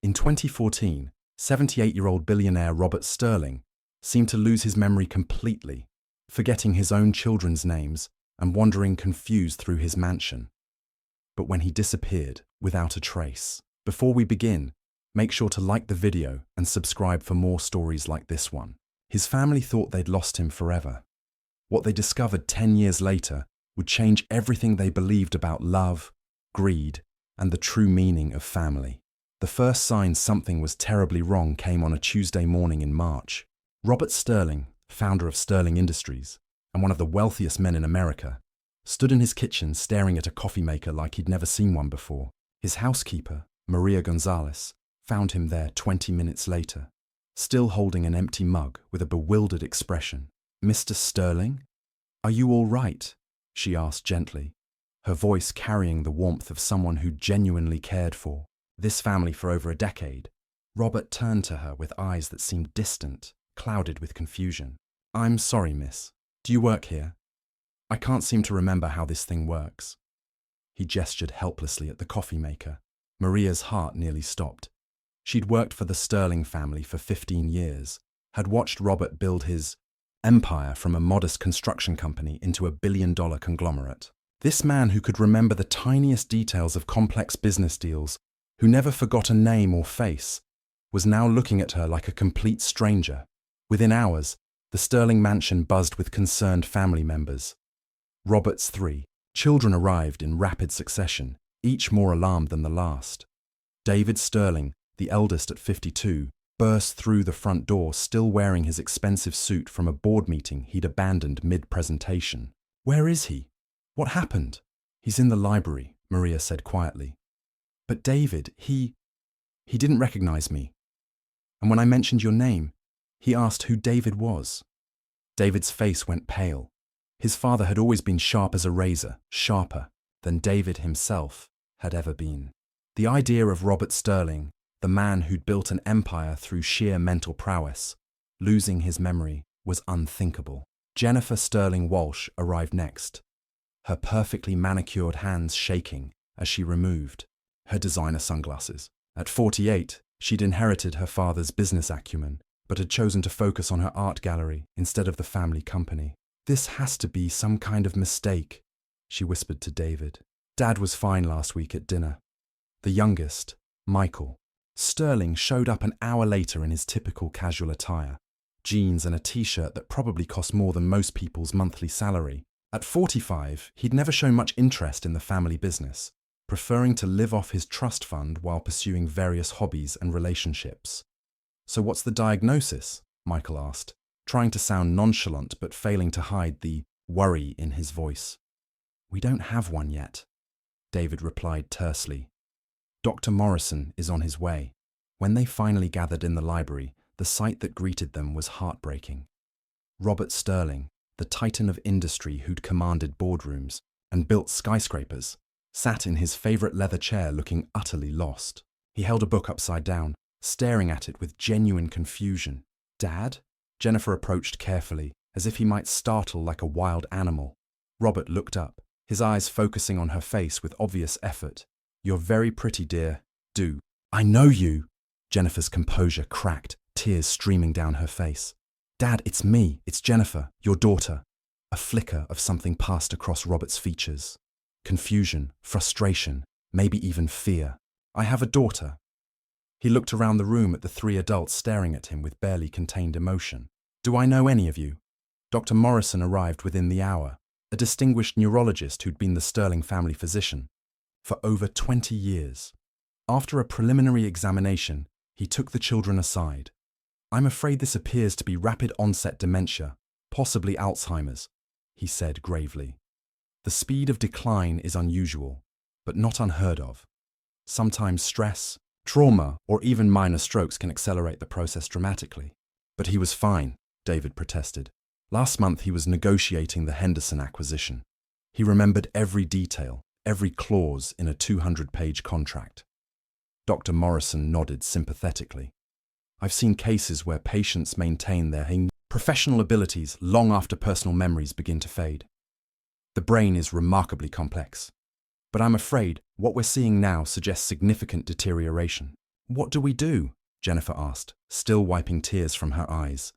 In 2014, 78-year-old billionaire Robert Sterling seemed to lose his memory completely, forgetting his own children's names and wandering confused through his mansion. But when he disappeared without a trace. Before we begin, make sure to like the video and subscribe for more stories like this one. His family thought they'd lost him forever. What they discovered 10 years later would change everything they believed about love, greed, and the true meaning of family. The first sign something was terribly wrong came on a Tuesday morning in March. Robert Sterling, founder of Sterling Industries and one of the wealthiest men in America, stood in his kitchen staring at a coffee maker like he'd never seen one before. His housekeeper, Maria Gonzalez, found him there 20 minutes later, still holding an empty mug with a bewildered expression. "Mr. Sterling, are you all right?" she asked gently, her voice carrying the warmth of someone who genuinely cared for this family for over a decade. Robert turned to her with eyes that seemed distant, clouded with confusion. "I'm sorry, miss. Do you work here? I can't seem to remember how this thing works." He gestured helplessly at the coffee maker. Maria's heart nearly stopped. She'd worked for the Sterling family for 15 years, had watched Robert build his empire from a modest construction company into a billion-dollar conglomerate. This man who could remember the tiniest details of complex business deals, who never forgot a name or face, was now looking at her like a complete stranger. Within hours, the Sterling mansion buzzed with concerned family members. Robert's 3 children arrived in rapid succession, each more alarmed than the last. David Sterling, the eldest at 52, burst through the front door still wearing his expensive suit from a board meeting he'd abandoned mid-presentation. "Where is he? What happened?" "He's in the library," Maria said quietly. "But David, he didn't recognize me. And when I mentioned your name, he asked who David was." David's face went pale. His father had always been sharp as a razor, sharper than David himself had ever been. The idea of Robert Sterling, the man who'd built an empire through sheer mental prowess, losing his memory was unthinkable. Jennifer Sterling Walsh arrived next, her perfectly manicured hands shaking as she removed her designer sunglasses. At 48, she'd inherited her father's business acumen, but had chosen to focus on her art gallery instead of the family company. "This has to be some kind of mistake," she whispered to David. "Dad was fine last week at dinner." The youngest, Michael Sterling, showed up an hour later in his typical casual attire, jeans and a t-shirt that probably cost more than most people's monthly salary. At 45, he'd never shown much interest in the family business, preferring to live off his trust fund while pursuing various hobbies and relationships. "So what's the diagnosis?" Michael asked, trying to sound nonchalant but failing to hide the worry in his voice. "We don't have one yet," David replied tersely. "Dr. Morrison is on his way." When they finally gathered in the library, the sight that greeted them was heartbreaking. Robert Sterling, the titan of industry who'd commanded boardrooms and built skyscrapers, sat in his favorite leather chair looking utterly lost. He held a book upside down, staring at it with genuine confusion. "Dad?" Jennifer approached carefully, as if he might startle like a wild animal. Robert looked up, his eyes focusing on her face with obvious effort. "You're very pretty, dear. Do." "I know you!" Jennifer's composure cracked, tears streaming down her face. "Dad, it's me. It's Jennifer, your daughter." A flicker of something passed across Robert's features. Confusion, frustration, maybe even fear. "I have a daughter." He looked around the room at the 3 adults staring at him with barely contained emotion. "Do I know any of you?" Dr. Morrison arrived within the hour, a distinguished neurologist who'd been the Sterling family physician for over 20 years. After a preliminary examination, he took the children aside. "I'm afraid this appears to be rapid onset dementia, possibly Alzheimer's," he said gravely. "The speed of decline is unusual, but not unheard of. Sometimes stress, trauma, or even minor strokes can accelerate the process dramatically." "But he was fine," David protested. "Last month he was negotiating the Henderson acquisition. He remembered every detail, every clause in a 200-page contract." Dr. Morrison nodded sympathetically. "I've seen cases where patients maintain their professional abilities long after personal memories begin to fade. The brain is remarkably complex. But I'm afraid what we're seeing now suggests significant deterioration. What do we do? Jennifer asked, still wiping tears from her eyes.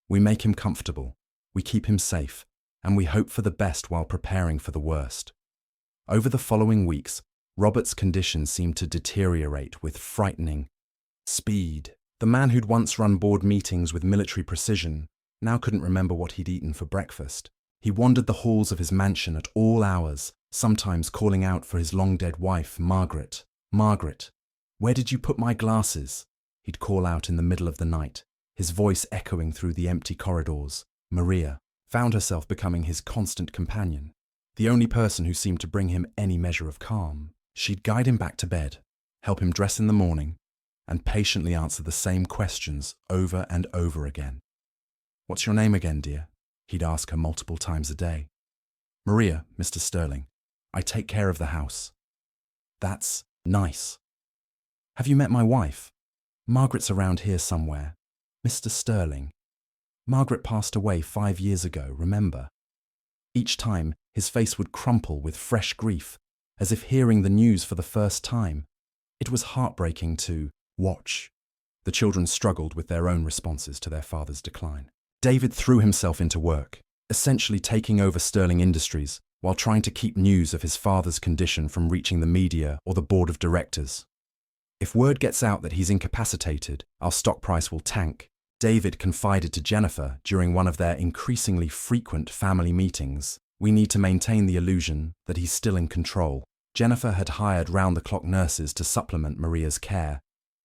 We make him comfortable, we keep him safe, and we hope for the best while preparing for the worst. Over the following weeks, Robert's condition seemed to deteriorate with frightening speed. The man who'd once run board meetings with military precision now couldn't remember what he'd eaten for breakfast. He wandered the halls of his mansion at all hours, sometimes calling out for his long-dead wife, Margaret. Margaret, where did you put my glasses? He'd call out in the middle of the night, his voice echoing through the empty corridors. Maria found herself becoming his constant companion, the only person who seemed to bring him any measure of calm. She'd guide him back to bed, help him dress in the morning, and patiently answer the same questions over and over again. What's your name again, dear? He'd ask her multiple times a day. Maria, Mr. Sterling. I take care of the house. That's nice. Have you met my wife? Margaret's around here somewhere. Mr. Sterling. Margaret passed away 5 years ago, remember? Each time, his face would crumple with fresh grief, as if hearing the news for the first time. It was heartbreaking to watch. The children struggled with their own responses to their father's decline. David threw himself into work, essentially taking over Sterling Industries while trying to keep news of his father's condition from reaching the media or the board of directors. If word gets out that he's incapacitated, our stock price will tank, David confided to Jennifer during one of their increasingly frequent family meetings. We need to maintain the illusion that he's still in control. Jennifer had hired round-the-clock nurses to supplement Maria's care,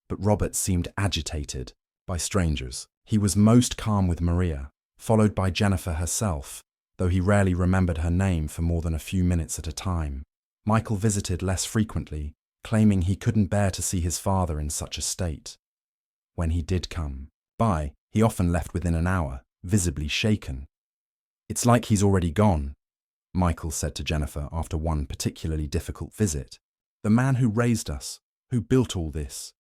but Robert seemed agitated by strangers. He was most calm with Maria, followed by Jennifer herself, though he rarely remembered her name for more than a few minutes at a time. Michael visited less frequently, claiming he couldn't bear to see his father in such a state. When he did come by, he often left within an hour, visibly shaken. It's like he's already gone, Michael said to Jennifer after one particularly difficult visit. The man who raised us, who built all this,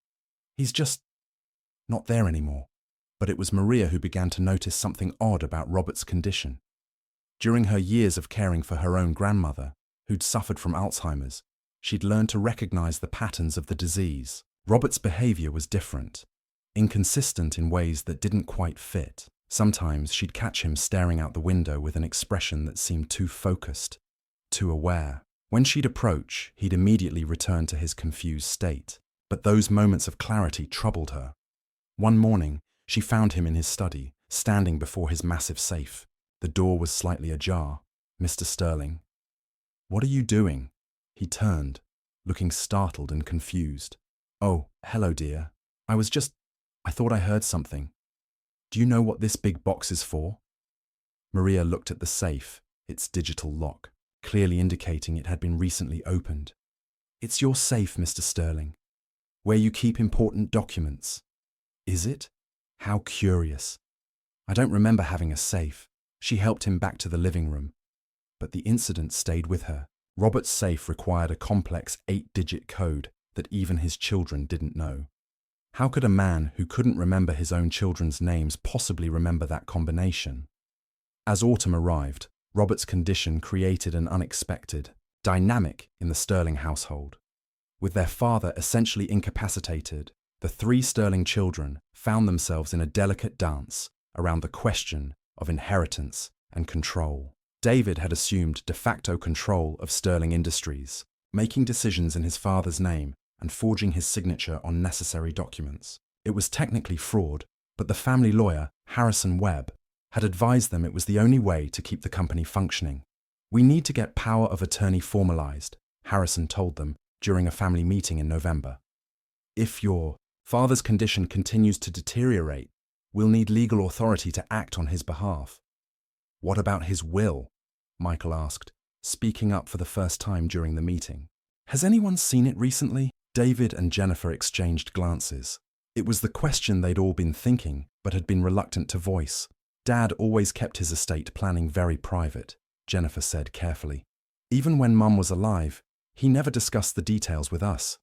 he's just not there anymore. But it was Maria who began to notice something odd about Robert's condition. During her years of caring for her own grandmother, who'd suffered from Alzheimer's, she'd learned to recognize the patterns of the disease. Robert's behavior was different, inconsistent in ways that didn't quite fit. Sometimes she'd catch him staring out the window with an expression that seemed too focused, too aware. When she'd approach, he'd immediately return to his confused state. But those moments of clarity troubled her. One morning, she found him in his study, standing before his massive safe. The door was slightly ajar. Mr. Sterling. What are you doing? He turned, looking startled and confused. Oh, hello, dear. I thought I heard something. Do you know what this big box is for? Maria looked at the safe, its digital lock, clearly indicating it had been recently opened. It's your safe, Mr. Sterling, where you keep important documents. Is it? How curious. I don't remember having a safe. She helped him back to the living room. But the incident stayed with her. Robert's safe required a complex 8-digit code that even his children didn't know. How could a man who couldn't remember his own children's names possibly remember that combination? As autumn arrived, Robert's condition created an unexpected dynamic in the Sterling household. With their father essentially incapacitated, the 3 Sterling children found themselves in a delicate dance around the question of inheritance and control. David had assumed de facto control of Sterling Industries, making decisions in his father's name and forging his signature on necessary documents. It was technically fraud, but the family lawyer, Harrison Webb, had advised them it was the only way to keep the company functioning. We need to get power of attorney formalized, Harrison told them during a family meeting in November. If your father's condition continues to deteriorate, we'll need legal authority to act on his behalf. What about his will? Michael asked, speaking up for the first time during the meeting. Has anyone seen it recently? David and Jennifer exchanged glances. It was the question they'd all been thinking, but had been reluctant to voice. Dad always kept his estate planning very private, Jennifer said carefully. Even when Mum was alive, he never discussed the details with us.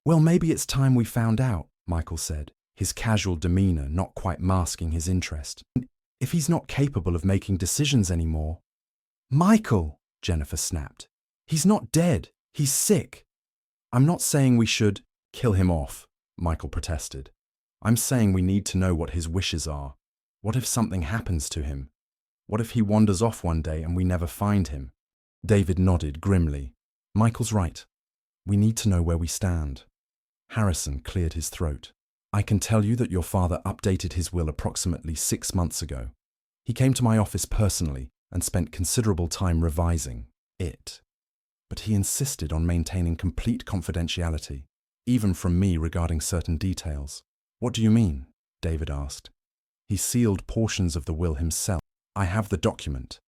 Well, maybe it's time we found out, Michael said, his casual demeanor not quite masking his interest. If he's not capable of making decisions anymore. Michael, Jennifer snapped. He's not dead. He's sick. I'm not saying we should kill him off, Michael protested. "I'm saying we need to know what his wishes are. What if something happens to him? What if he wanders off one day and we never find him?" David nodded grimly. "Michael's right. We need to know where we stand." Harrison cleared his throat. "I can tell you that your father updated his will approximately 6 months ago. He came to my office personally and spent considerable time revising it. But he insisted on maintaining complete confidentiality, even from me regarding certain details." "What do you mean?" David asked. "He sealed portions of the will himself. I have the document,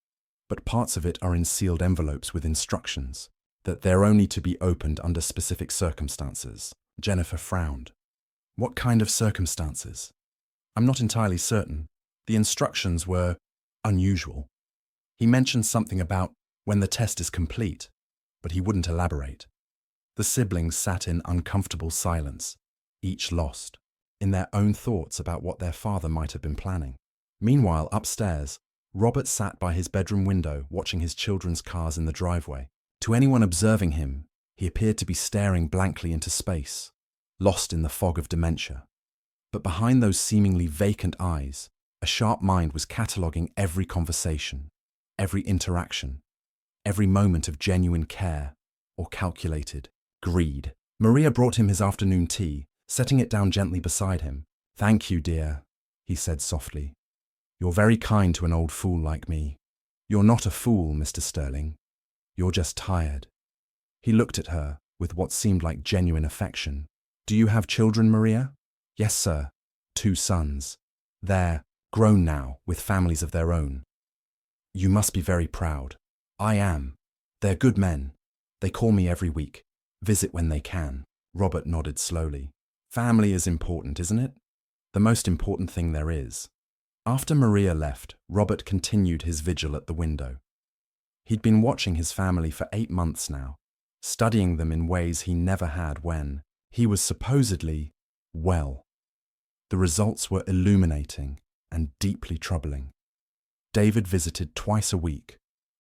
but parts of it are in sealed envelopes with instructions that they're only to be opened under specific circumstances." Jennifer frowned. "What kind of circumstances?" "I'm not entirely certain. The instructions were unusual. He mentioned something about when the test is complete, but he wouldn't elaborate." The siblings sat in uncomfortable silence, each lost in their own thoughts about what their father might have been planning. Meanwhile, upstairs, Robert sat by his bedroom window watching his children's cars in the driveway. To anyone observing him, he appeared to be staring blankly into space, lost in the fog of dementia. But behind those seemingly vacant eyes, a sharp mind was cataloguing every conversation, every interaction, every moment of genuine care or calculated greed. Maria brought him his afternoon tea, setting it down gently beside him. "Thank you, dear," he said softly. "You're very kind to an old fool like me." "You're not a fool, Mr. Sterling. You're just tired." He looked at her with what seemed like genuine affection. "Do you have children, Maria?" "Yes, sir. 2 sons. They're grown now, with families of their own." "You must be very proud." "I am. They're good men. They call me every week, visit when they can." Robert nodded slowly. "Family is important, isn't it? The most important thing there is." After Maria left, Robert continued his vigil at the window. He'd been watching his family for 8 months now, studying them in ways he never had when he was supposedly well. The results were illuminating and deeply troubling. David visited twice a week,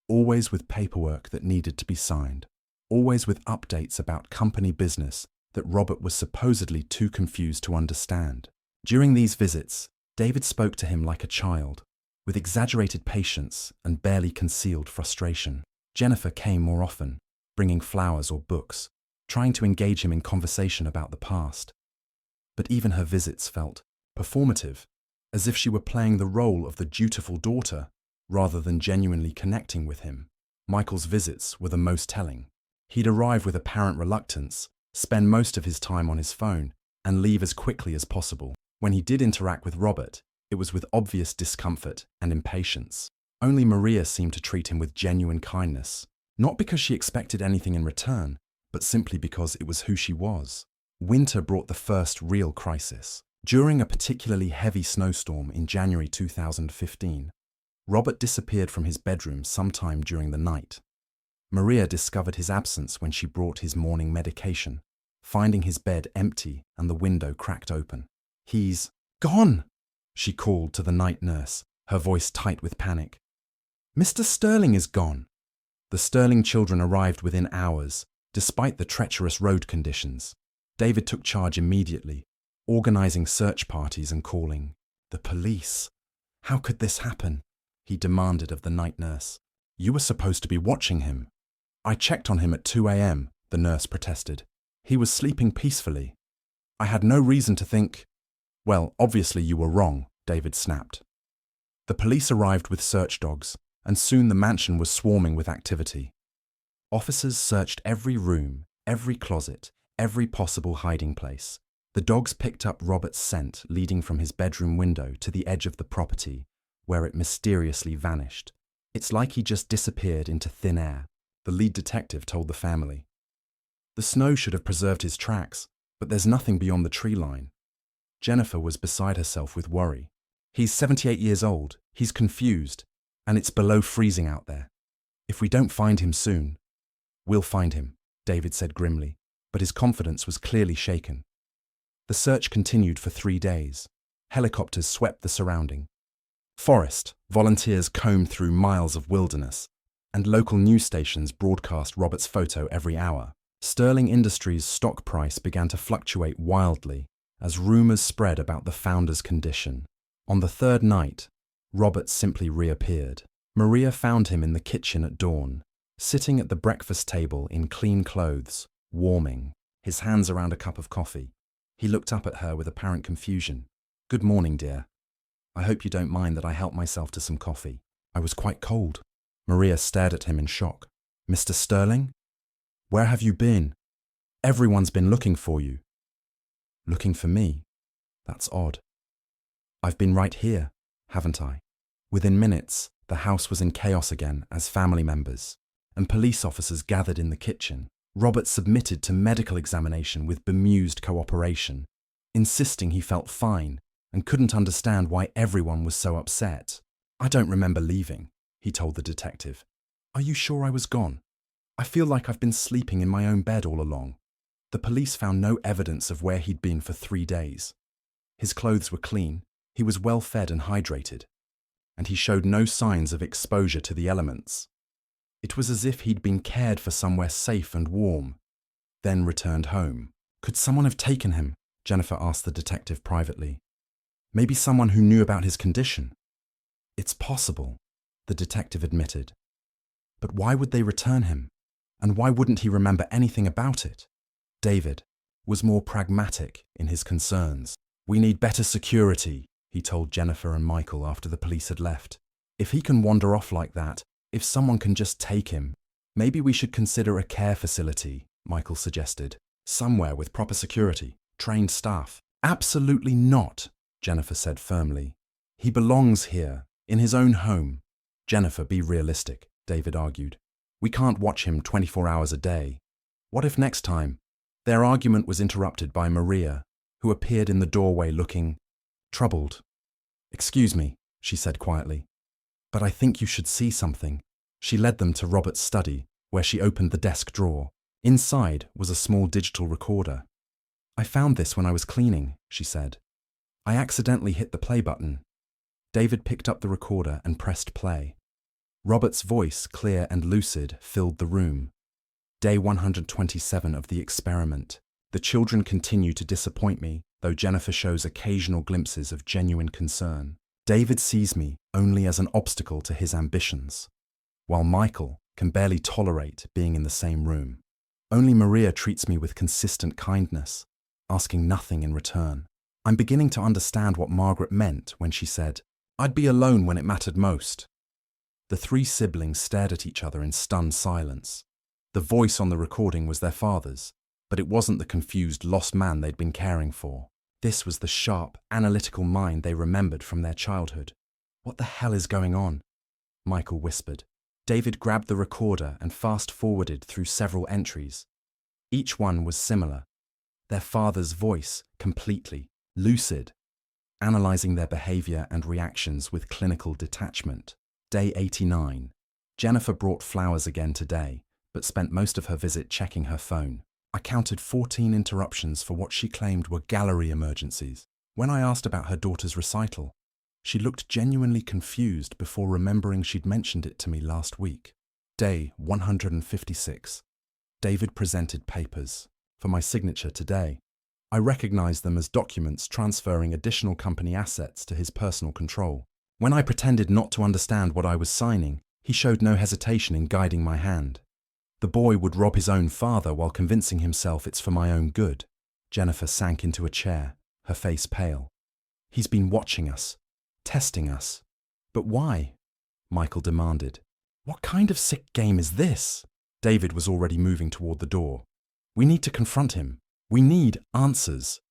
always with paperwork that needed to be signed, always with updates about company business that Robert was supposedly too confused to understand. During these visits, David spoke to him like a child, with exaggerated patience and barely concealed frustration. Jennifer came more often, bringing flowers or books, trying to engage him in conversation about the past. But even her visits felt performative, as if she were playing the role of the dutiful daughter rather than genuinely connecting with him. Michael's visits were the most telling. He'd arrive with apparent reluctance, spend most of his time on his phone, and leave as quickly as possible. When he did interact with Robert, it was with obvious discomfort and impatience. Only Maria seemed to treat him with genuine kindness, not because she expected anything in return, but simply because it was who she was. Winter brought the first real crisis. During a particularly heavy snowstorm in January 2015, Robert disappeared from his bedroom sometime during the night. Maria discovered his absence when she brought his morning medication, finding his bed empty and the window cracked open. "He's gone," she called to the night nurse, her voice tight with panic. "Mr. Sterling is gone." The Sterling children arrived within hours, despite the treacherous road conditions. David took charge immediately, organizing search parties and calling the police. "How could this happen?" he demanded of the night nurse. "You were supposed to be watching him." "I checked on him at 2 a.m., the nurse protested. "He was sleeping peacefully. I had no reason to think—" "Well, obviously you were wrong," David snapped. The police arrived with search dogs, and soon the mansion was swarming with activity. Officers searched every room, every closet, every possible hiding place. The dogs picked up Robert's scent leading from his bedroom window to the edge of the property, where it mysteriously vanished. "It's like he just disappeared into thin air," the lead detective told the family. "The snow should have preserved his tracks, but there's nothing beyond the tree line." Jennifer was beside herself with worry. "He's 78 years old, he's confused, and it's below freezing out there. If we don't find him soon—" "We'll find him," David said grimly, but his confidence was clearly shaken. The search continued for 3 days. Helicopters swept the surrounding forest, volunteers combed through miles of wilderness, and local news stations broadcast Robert's photo every hour. Sterling Industries' stock price began to fluctuate wildly, as rumors spread about the founder's condition. On the third night, Robert simply reappeared. Maria found him in the kitchen at dawn, sitting at the breakfast table in clean clothes, warming, his hands around a cup of coffee. He looked up at her with apparent confusion. "Good morning, dear. I hope you don't mind that I helped myself to some coffee. I was quite cold." Maria stared at him in shock. "Mr. Sterling? Where have you been? Everyone's been looking for you." "Looking for me? That's odd. I've been right here, haven't I?" Within minutes, the house was in chaos again as family members and police officers gathered in the kitchen. Robert submitted to medical examination with bemused cooperation, insisting he felt fine and couldn't understand why everyone was so upset. "I don't remember leaving," he told the detective. "Are you sure I was gone? I feel like I've been sleeping in my own bed all along." The police found no evidence of where he'd been for 3 days. His clothes were clean, he was well fed and hydrated, and he showed no signs of exposure to the elements. It was as if he'd been cared for somewhere safe and warm, then returned home. "Could someone have taken him?" Jennifer asked the detective privately. "Maybe someone who knew about his condition." "It's possible," the detective admitted. "But why would they return him? And why wouldn't he remember anything about it?" David was more pragmatic in his concerns. "We need better security," he told Jennifer and Michael after the police had left. "If he can wander off like that, if someone can just take him, maybe we should consider a care facility," Michael suggested. "Somewhere with proper security, trained staff." "Absolutely not," Jennifer said firmly. "He belongs here, in his own home." "Jennifer, be realistic," David argued. "We can't watch him 24 hours a day. What if next time?" Their argument was interrupted by Maria, who appeared in the doorway looking troubled. "Excuse me," she said quietly, "but I think you should see something." She led them to Robert's study, where she opened the desk drawer. Inside was a small digital recorder. "I found this when I was cleaning," she said. "I accidentally hit the play button." David picked up the recorder and pressed play. Robert's voice, clear and lucid, filled the room. Day 127 of the experiment. "The children continue to disappoint me, though Jennifer shows occasional glimpses of genuine concern. David sees me only as an obstacle to his ambitions, while Michael can barely tolerate being in the same room. Only Maria treats me with consistent kindness, asking nothing in return. I'm beginning to understand what Margaret meant when she said, 'I'd be alone when it mattered most.'" The 3 siblings stared at each other in stunned silence. The voice on the recording was their father's, but it wasn't the confused, lost man they'd been caring for. This was the sharp, analytical mind they remembered from their childhood. "What the hell is going on?" Michael whispered. David grabbed the recorder and fast-forwarded through several entries. Each one was similar. Their father's voice, completely, lucid, analyzing their behavior and reactions with clinical detachment. Day 89. Jennifer brought flowers again today, but spent most of her visit checking her phone. I counted 14 interruptions for what she claimed were gallery emergencies. When I asked about her daughter's recital, she looked genuinely confused before remembering she'd mentioned it to me last week. Day 156. David presented papers for my signature today. I recognized them as documents transferring additional company assets to his personal control. When I pretended not to understand what I was signing, he showed no hesitation in guiding my hand. The boy would rob his own father while convincing himself it's for my own good. Jennifer sank into a chair, her face pale. "He's been watching us, testing us." "But why?" Michael demanded. "What kind of sick game is this?" David was already moving toward the door. "We need to confront him. We need answers."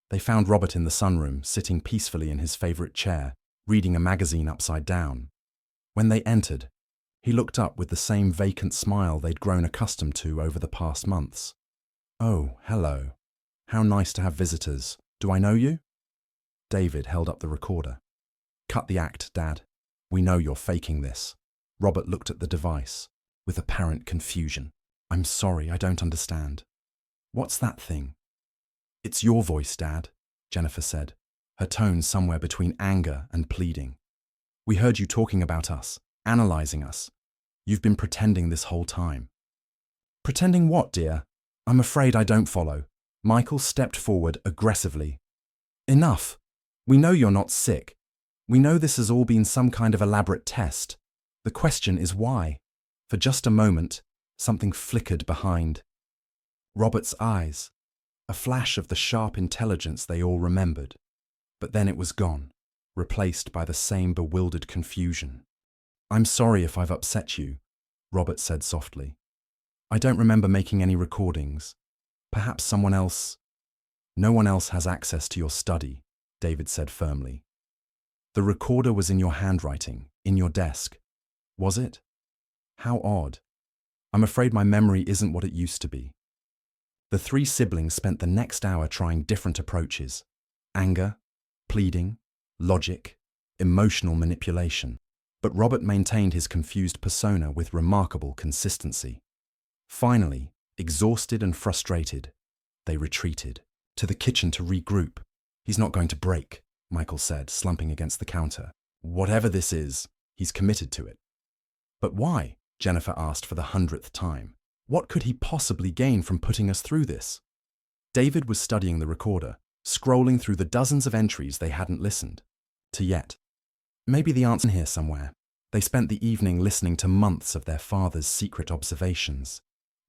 They found Robert in the sunroom, sitting peacefully in his favorite chair, reading a magazine upside down. When they entered, he looked up with the same vacant smile they'd grown accustomed to over the past months. "Oh, hello. How nice to have visitors. Do I know you?" David held up the recorder. "Cut the act, Dad. We know you're faking this." Robert looked at the device with apparent confusion. "I'm sorry, I don't understand. What's that thing?" "It's your voice, Dad," Jennifer said, her tone somewhere between anger and pleading. "We heard you talking about us, analyzing us. You've been pretending this whole time." "Pretending what, dear? I'm afraid I don't follow." Michael stepped forward aggressively. Enough. We know you're not sick. We know this has all been some kind of elaborate test. The question is why? For just a moment, something flickered behind Robert's eyes, a flash of the sharp intelligence they all remembered. But then it was gone, replaced by the same bewildered confusion. "I'm sorry if I've upset you," Robert said softly. "I don't remember making any recordings. Perhaps someone else—" "No one else has access to your study," David said firmly. "The recorder was in your handwriting, in your desk. Was it? How odd. I'm afraid my memory isn't what it used to be." The three siblings spent the next hour trying different approaches: anger, pleading, logic, emotional manipulation. But Robert maintained his confused persona with remarkable consistency. Finally, exhausted and frustrated, they retreated to the kitchen to regroup. "He's not going to break," Michael said, slumping against the counter. "Whatever this is, he's committed to it." "But why?" Jennifer asked for the 100th time. "What could he possibly gain from putting us through this?" David was studying the recorder, scrolling through the dozens of entries they hadn't listened to yet. Maybe the answer here somewhere. They spent the evening listening to months of their father's secret observations.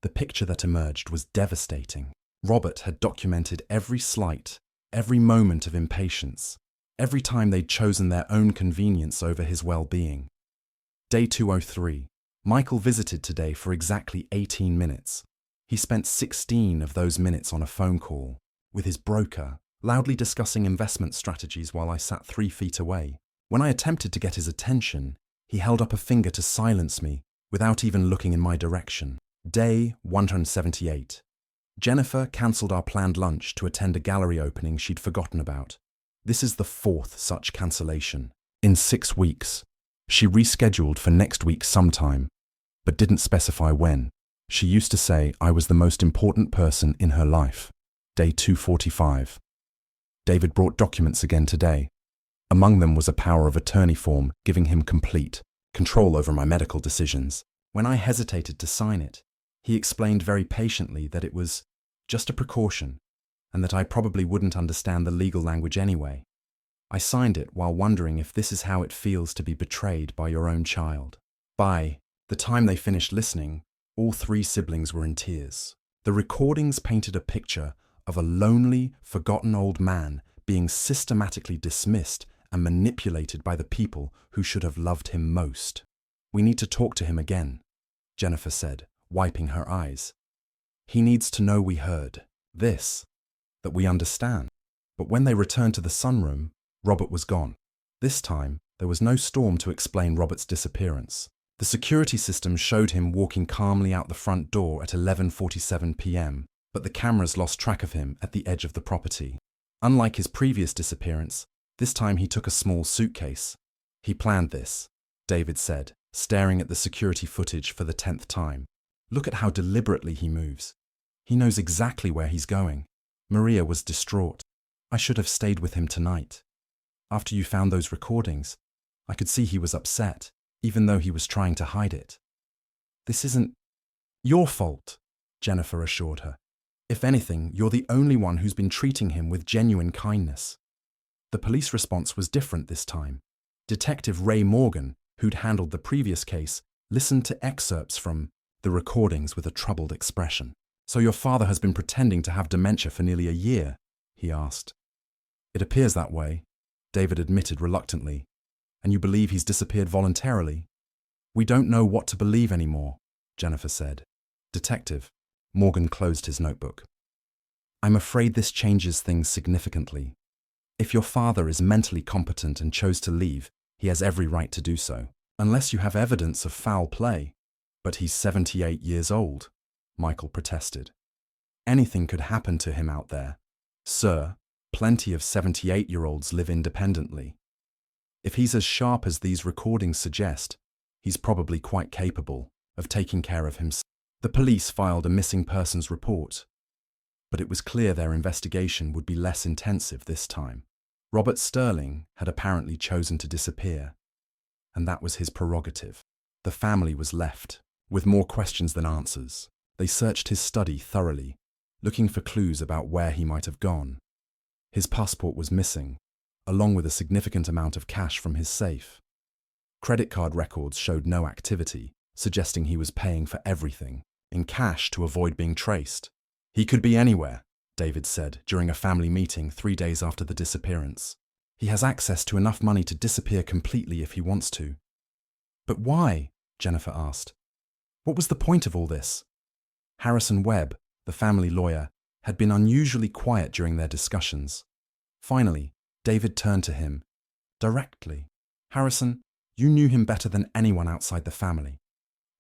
The picture that emerged was devastating. Robert had documented every slight, every moment of impatience, every time they'd chosen their own convenience over his well-being. Day 203. Michael visited today for exactly 18 minutes. He spent 16 of those minutes on a phone call with his broker, loudly discussing investment strategies while I sat 3 feet away. When I attempted to get his attention, he held up a finger to silence me without even looking in my direction. Day 178. Jennifer cancelled our planned lunch to attend a gallery opening she'd forgotten about. This is the 4th such cancellation in 6 weeks. She rescheduled for next week sometime, but didn't specify when. She used to say I was the most important person in her life. Day 245. David brought documents again today. Among them was a power of attorney form giving him complete control over my medical decisions. When I hesitated to sign it, he explained very patiently that it was just a precaution and that I probably wouldn't understand the legal language anyway. I signed it while wondering if this is how it feels to be betrayed by your own child. By the time they finished listening, all 3 siblings were in tears. The recordings painted a picture of a lonely, forgotten old man being systematically dismissed and manipulated by the people who should have loved him most. "We need to talk to him again," Jennifer said, wiping her eyes. "He needs to know we heard this, that we understand." But when they returned to the sunroom, Robert was gone. This time, there was no storm to explain Robert's disappearance. The security system showed him walking calmly out the front door at 11:47 p.m., but the cameras lost track of him at the edge of the property. Unlike his previous disappearance, this time he took a small suitcase. "He planned this," David said, staring at the security footage for the 10th time. "Look at how deliberately he moves. He knows exactly where he's going." Maria was distraught. "I should have stayed with him tonight. After you found those recordings, I could see he was upset, even though he was trying to hide it." "This isn't your fault," Jennifer assured her. "If anything, you're the only one who's been treating him with genuine kindness." The police response was different this time. Detective Ray Morgan, who'd handled the previous case, listened to excerpts from the recordings with a troubled expression. "So your father has been pretending to have dementia for nearly a year?" he asked. "It appears that way," David admitted reluctantly. "And you believe he's disappeared voluntarily?" "We don't know what to believe anymore," Jennifer said. "Detective," Morgan closed his notebook, "I'm afraid this changes things significantly. If your father is mentally competent and chose to leave, he has every right to do so, unless you have evidence of foul play." "But he's 78 years old," Michael protested. "Anything could happen to him out there. Sir, plenty of 78-year-olds live independently. If he's as sharp as these recordings suggest, he's probably quite capable of taking care of himself." The police filed a missing persons report, but it was clear their investigation would be less intensive this time. Robert Sterling had apparently chosen to disappear, and that was his prerogative. The family was left with more questions than answers. They searched his study thoroughly, looking for clues about where he might have gone. His passport was missing, along with a significant amount of cash from his safe. Credit card records showed no activity, suggesting he was paying for everything in cash to avoid being traced. "He could be anywhere," David said during a family meeting 3 days after the disappearance. "He has access to enough money to disappear completely if he wants to." "But why?" Jennifer asked. "What was the point of all this?" Harrison Webb, the family lawyer, had been unusually quiet during their discussions. Finally, David turned to him directly. "Harrison, you knew him better than anyone outside the family.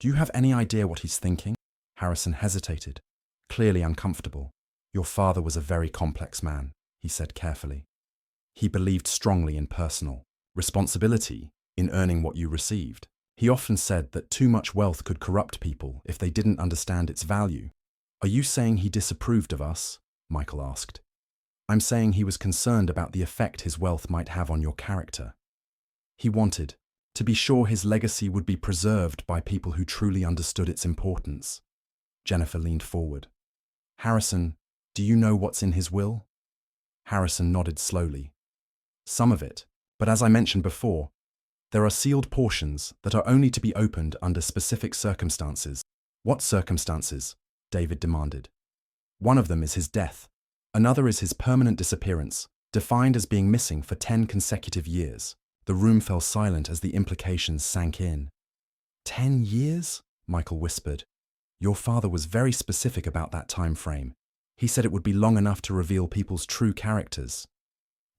Do you have any idea what he's thinking?" Harrison hesitated, clearly uncomfortable. "Your father was a very complex man," he said carefully. "He believed strongly in personal responsibility in earning what you received. He often said that too much wealth could corrupt people if they didn't understand its value." "Are you saying he disapproved of us?" Michael asked. "I'm saying he was concerned about the effect his wealth might have on your character. He wanted to be sure his legacy would be preserved by people who truly understood its importance." Jennifer leaned forward. "Harrison, do you know what's in his will?" Harrison nodded slowly. "Some of it, but as I mentioned before, there are sealed portions that are only to be opened under specific circumstances." "What circumstances?" David demanded. "One of them is his death. Another is his permanent disappearance, defined as being missing for 10 consecutive years. The room fell silent as the implications sank in. 10 years? Michael whispered. "Your father was very specific about that time frame. He said it would be long enough to reveal people's true characters."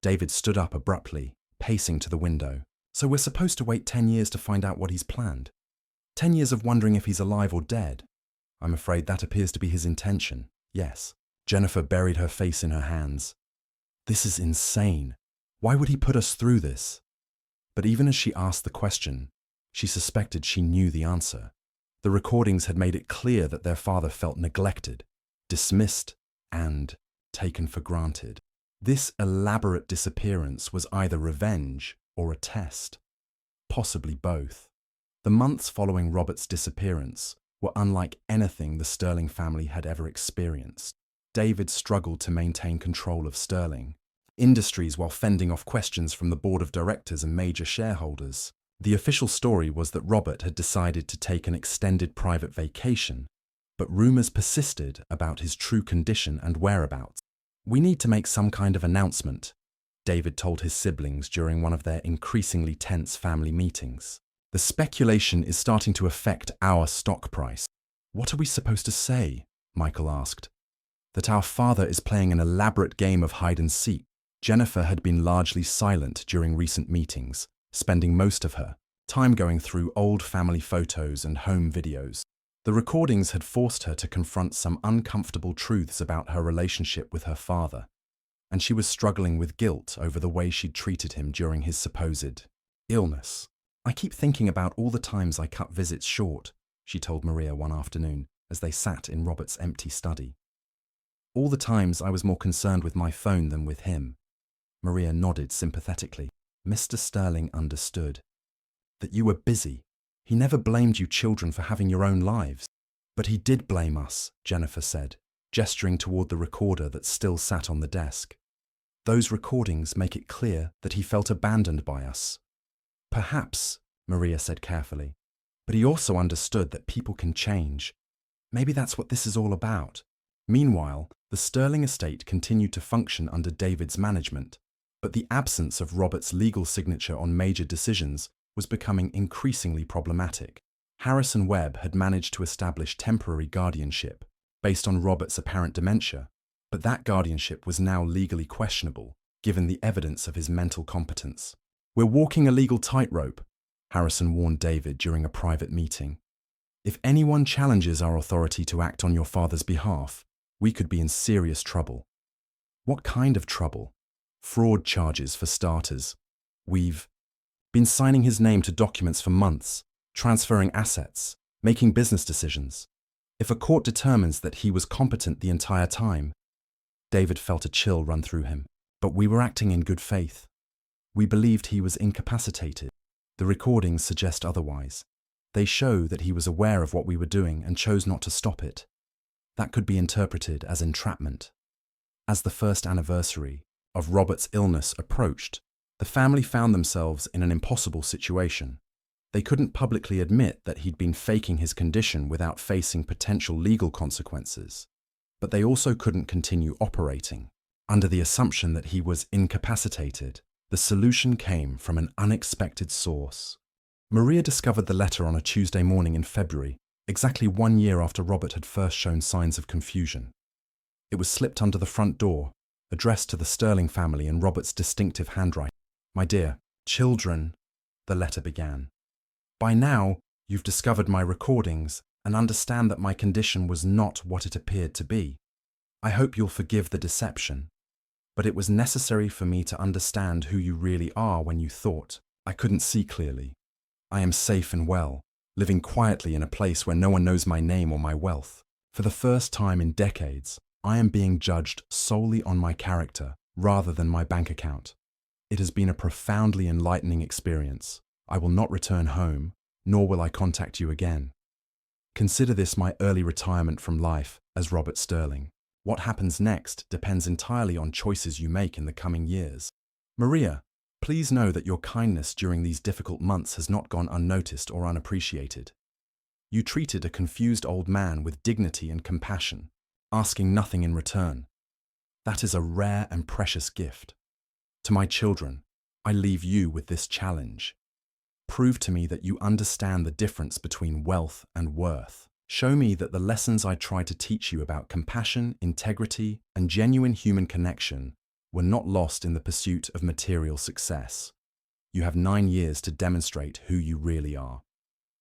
David stood up abruptly, pacing to the window. "So we're supposed to wait 10 years to find out what he's planned? 10 years of wondering if he's alive or dead? I'm afraid that appears to be his intention, yes." Jennifer buried her face in her hands. "This is insane. Why would he put us through this?" But even as she asked the question, she suspected she knew the answer. The recordings had made it clear that their father felt neglected, dismissed, and taken for granted. This elaborate disappearance was either revenge or a test. Possibly both. The months following Robert's disappearance were unlike anything the Sterling family had ever experienced. David struggled to maintain control of Sterling Industries while fending off questions from the board of directors and major shareholders. The official story was that Robert had decided to take an extended private vacation, but rumors persisted about his true condition and whereabouts. "We need to make some kind of announcement," David told his siblings during one of their increasingly tense family meetings. "The speculation is starting to affect our stock price." "What are we supposed to say?" Michael asked. "That our father is playing an elaborate game of hide and seek." Jennifer had been largely silent during recent meetings, spending most of her time going through old family photos and home videos. The recordings had forced her to confront some uncomfortable truths about her relationship with her father, and she was struggling with guilt over the way she'd treated him during his supposed illness. "I keep thinking about all the times I cut visits short," she told Maria one afternoon as they sat in Robert's empty study. "All the times I was more concerned with my phone than with him." Maria nodded sympathetically. "Mr. Sterling understood that you were busy. He never blamed you children for having your own lives." "But he did blame us," Jennifer said, gesturing toward the recorder that still sat on the desk. "Those recordings make it clear that he felt abandoned by us." "Perhaps," Maria said carefully, "but he also understood that people can change. Maybe that's what this is all about." Meanwhile, the Sterling estate continued to function under David's management, but the absence of Robert's legal signature on major decisions was becoming increasingly problematic. Harrison Webb had managed to establish temporary guardianship based on Robert's apparent dementia, but that guardianship was now legally questionable, given the evidence of his mental competence. "We're walking a legal tightrope," Harrison warned David during a private meeting. "If anyone challenges our authority to act on your father's behalf, we could be in serious trouble." "What kind of trouble?" "Fraud charges, for starters. We've been signing his name to documents for months, transferring assets, making business decisions. If a court determines that he was competent the entire time..." David felt a chill run through him. "But we were acting in good faith. We believed he was incapacitated. The recordings suggest otherwise. They show that he was aware of what we were doing and chose not to stop it. That could be interpreted as entrapment." As the first anniversary of Robert's illness approached, the family found themselves in an impossible situation. They couldn't publicly admit that he'd been faking his condition without facing potential legal consequences, but they also couldn't continue operating under the assumption that he was incapacitated. The solution came from an unexpected source. Maria discovered the letter on a Tuesday morning in February, exactly 1 year after Robert had first shown signs of confusion. It was slipped under the front door, addressed to the Sterling family in Robert's distinctive handwriting. "My dear children," the letter began. "By now, you've discovered my recordings and understand that my condition was not what it appeared to be. I hope you'll forgive the deception, but it was necessary for me to understand who you really are when you thought I couldn't see clearly. I am safe and well, living quietly in a place where no one knows my name or my wealth. For the first time in decades, I am being judged solely on my character rather than my bank account. It has been a profoundly enlightening experience. I will not return home, nor will I contact you again. Consider this my early retirement from life as Robert Sterling. What happens next depends entirely on choices you make in the coming years. Maria, please know that your kindness during these difficult months has not gone unnoticed or unappreciated. You treated a confused old man with dignity and compassion, asking nothing in return. That is a rare and precious gift. To my children, I leave you with this challenge. Prove to me that you understand the difference between wealth and worth. Show me that the lessons I tried to teach you about compassion, integrity, and genuine human connection were not lost in the pursuit of material success. You have 9 years to demonstrate who you really are.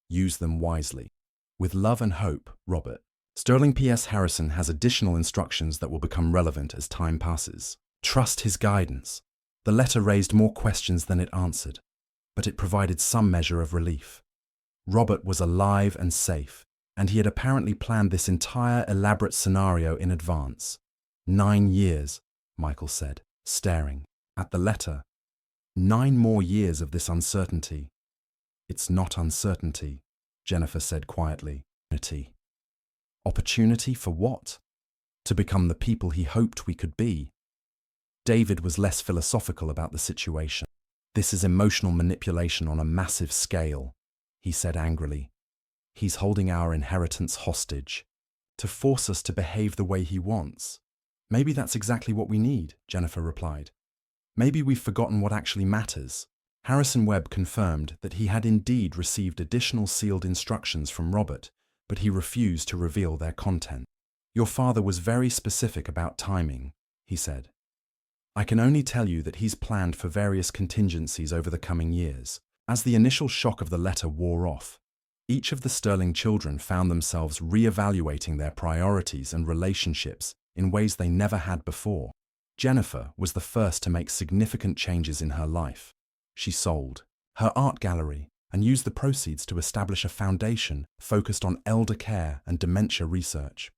Use them wisely. With love and hope, Robert. Sterling P.S. Harrison has additional instructions that will become relevant as time passes. Trust his guidance. The letter raised more questions than it answered, but it provided some measure of relief. Robert was alive and safe, and he had apparently planned this entire elaborate scenario in advance. 9 years, Michael said, staring at the letter. 9 more years of this uncertainty. It's not uncertainty, Jennifer said quietly. Opportunity. Opportunity for what? To become the people he hoped we could be. David was less philosophical about the situation. "This is emotional manipulation on a massive scale," he said angrily. "He's holding our inheritance hostage to force us to behave the way he wants." "Maybe that's exactly what we need," Jennifer replied. "Maybe we've forgotten what actually matters." Harrison Webb confirmed that he had indeed received additional sealed instructions from Robert, but he refused to reveal their content. "Your father was very specific about timing," he said. "I can only tell you that he's planned for various contingencies over the coming years." As the initial shock of the letter wore off, each of the Sterling children found themselves re-evaluating their priorities and relationships in ways they never had before. Jennifer was the first to make significant changes in her life. She sold her art gallery and used the proceeds to establish a foundation focused on elder care and dementia research.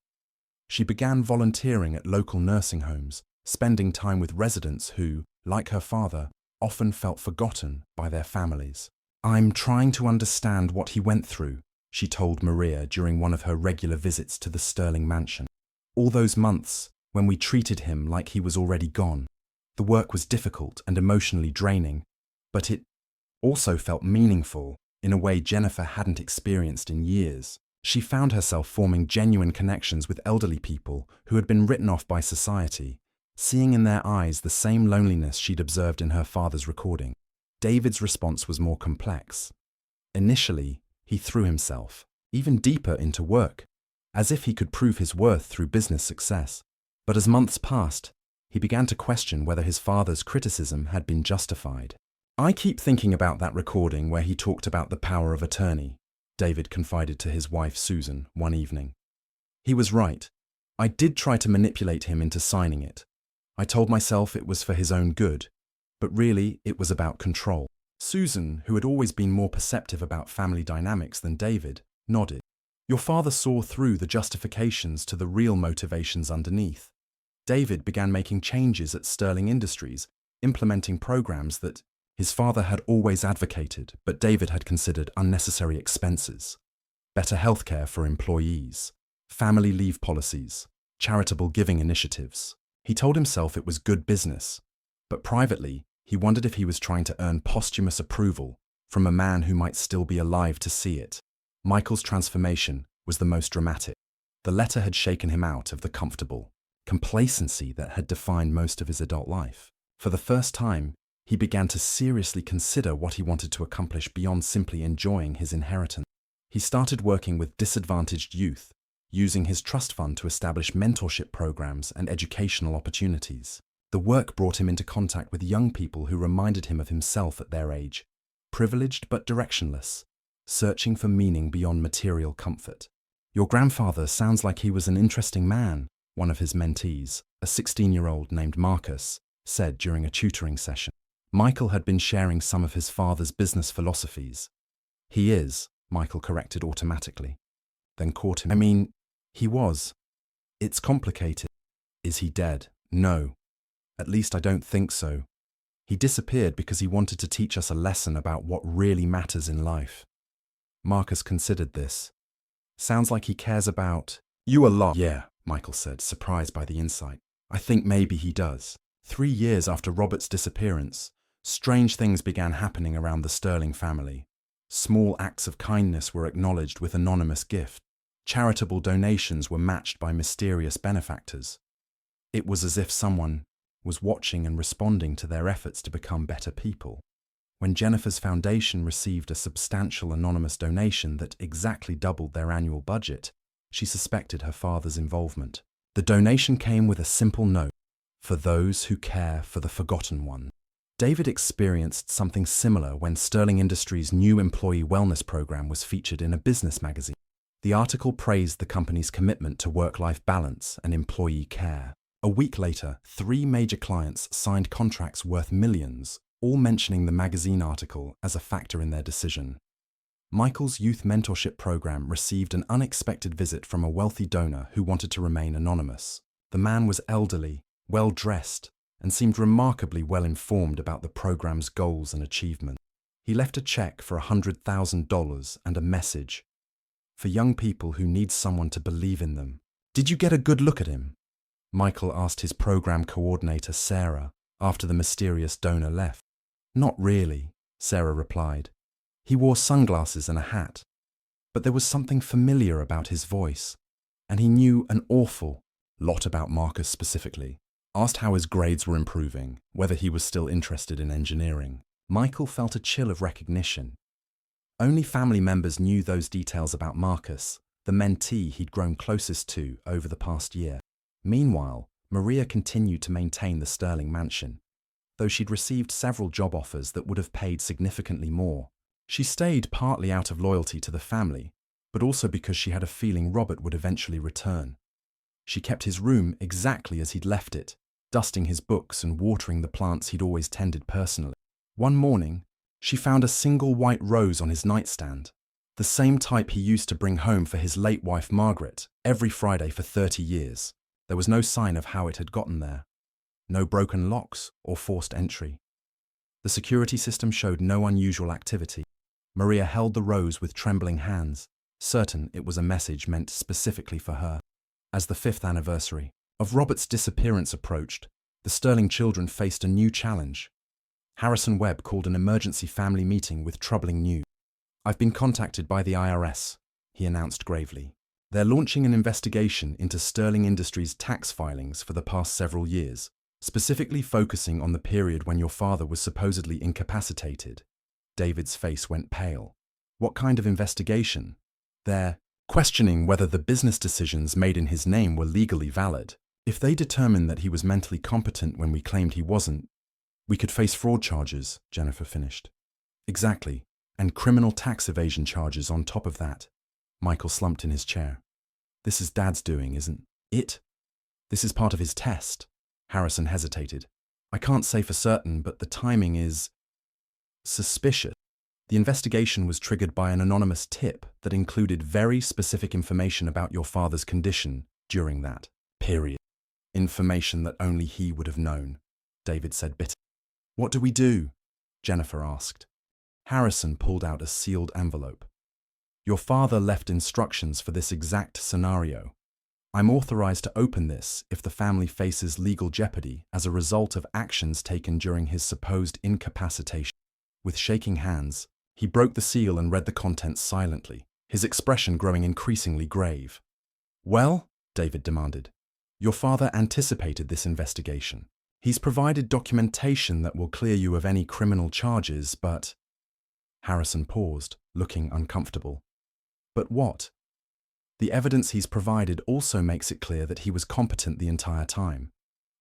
She began volunteering at local nursing homes, spending time with residents who, like her father, often felt forgotten by their families. "I'm trying to understand what he went through," she told Maria during one of her regular visits to the Sterling mansion. "All those months when we treated him like he was already gone. The work was difficult and emotionally draining, but it also felt meaningful in a way Jennifer hadn't experienced in years. She found herself forming genuine connections with elderly people who had been written off by society, seeing in their eyes the same loneliness she'd observed in her father's recording. David's response was more complex. Initially, he threw himself even deeper into work, as if he could prove his worth through business success. But as months passed, he began to question whether his father's criticism had been justified. "I keep thinking about that recording where he talked about the power of attorney," David confided to his wife Susan one evening. "He was right. I did try to manipulate him into signing it. I told myself it was for his own good, but really it was about control." Susan, who had always been more perceptive about family dynamics than David, nodded. "Your father saw through the justifications to the real motivations underneath. David began making changes at Sterling Industries, implementing programs that his father had always advocated, but David had considered unnecessary expenses. Better healthcare for employees, family leave policies, charitable giving initiatives. He told himself it was good business, But privately, he wondered if he was trying to earn posthumous approval from a man who might still be alive to see it. Michael's transformation was the most dramatic. The letter had shaken him out of the comfortable complacency that had defined most of his adult life. For the first time, he began to seriously consider what he wanted to accomplish beyond simply enjoying his inheritance. He started working with disadvantaged youth, using his trust fund to establish mentorship programs and educational opportunities. The work brought him into contact with young people who reminded him of himself at their age, privileged but directionless, searching for meaning beyond material comfort. "Your grandfather sounds like he was an interesting man," one of his mentees, a 16-year-old named Marcus, said during a tutoring session. Michael had been sharing some of his father's business philosophies. "He is," Michael corrected automatically, then caught him. "I mean, he was. It's complicated." "Is he dead?" "No. At least I don't think so. He disappeared because he wanted to teach us a lesson about what really matters in life." Marcus considered this. "Sounds like he cares about you a lot." "Yeah," Michael said, surprised by the insight. "I think maybe he does." 3 years after Robert's disappearance, strange things began happening around the Sterling family. Small acts of kindness were acknowledged with anonymous gifts. Charitable donations were matched by mysterious benefactors. It was as if someone was watching and responding to their efforts to become better people. When Jennifer's foundation received a substantial anonymous donation that exactly doubled their annual budget, she suspected her father's involvement. The donation came with a simple note: "For those who care for the forgotten one." David experienced something similar when Sterling Industries' new employee wellness program was featured in a business magazine. The article praised the company's commitment to work-life balance and employee care. A week later, 3 major clients signed contracts worth millions, all mentioning the magazine article as a factor in their decision. Michael's youth mentorship program received an unexpected visit from a wealthy donor who wanted to remain anonymous. The man was elderly, well-dressed, and seemed remarkably well-informed about the program's goals and achievements. He left a check for $100,000 and a message: "For young people who need someone to believe in them." "Did you get a good look at him?" Michael asked his program coordinator, Sarah, after the mysterious donor left. "Not really," Sarah replied. "He wore sunglasses and a hat. But there was something familiar about his voice, and he knew an awful lot about Marcus specifically." Asked how his grades were improving, whether he was still interested in engineering. Michael felt a chill of recognition. Only family members knew those details about Marcus, the mentee he'd grown closest to over the past year. Meanwhile, Maria continued to maintain the Sterling mansion, though she'd received several job offers that would have paid significantly more. She stayed partly out of loyalty to the family, but also because she had a feeling Robert would eventually return. She kept his room exactly as he'd left it, dusting his books and watering the plants he'd always tended personally. One morning, she found a single white rose on his nightstand, the same type he used to bring home for his late wife Margaret every Friday for 30 years. There was no sign of how it had gotten there. No broken locks or forced entry. The security system showed no unusual activity. Maria held the rose with trembling hands, certain it was a message meant specifically for her. As the 5th anniversary of Robert's disappearance approached, the Sterling children faced a new challenge. Harrison Webb called an emergency family meeting with troubling news. "I've been contacted by the IRS," he announced gravely. "They're launching an investigation into Sterling Industries' tax filings for the past several years, specifically focusing on the period when your father was supposedly incapacitated." David's face went pale. "What kind of investigation?" "They're questioning whether the business decisions made in his name were legally valid. If they determine that he was mentally competent when we claimed he wasn't, we could face fraud charges," Jennifer finished. "Exactly, and criminal tax evasion charges on top of that." Michael slumped in his chair. "This is Dad's doing, isn't it? This is part of his test." Harrison hesitated. "I can't say for certain, but the timing is suspicious." The investigation was triggered by an anonymous tip that included very specific information about your father's condition during that period. Information that only he would have known, David said bitterly. "What do we do?" Jennifer asked. Harrison pulled out a sealed envelope. "Your father left instructions for this exact scenario. I'm authorized to open this if the family faces legal jeopardy as a result of actions taken during his supposed incapacitation. With shaking hands, he broke the seal and read the contents silently, his expression growing increasingly grave. "Well," David demanded, "your father anticipated this investigation. He's provided documentation that will clear you of any criminal charges, but—" Harrison paused, looking uncomfortable. "But what?" "The evidence he's provided also makes it clear that he was competent the entire time.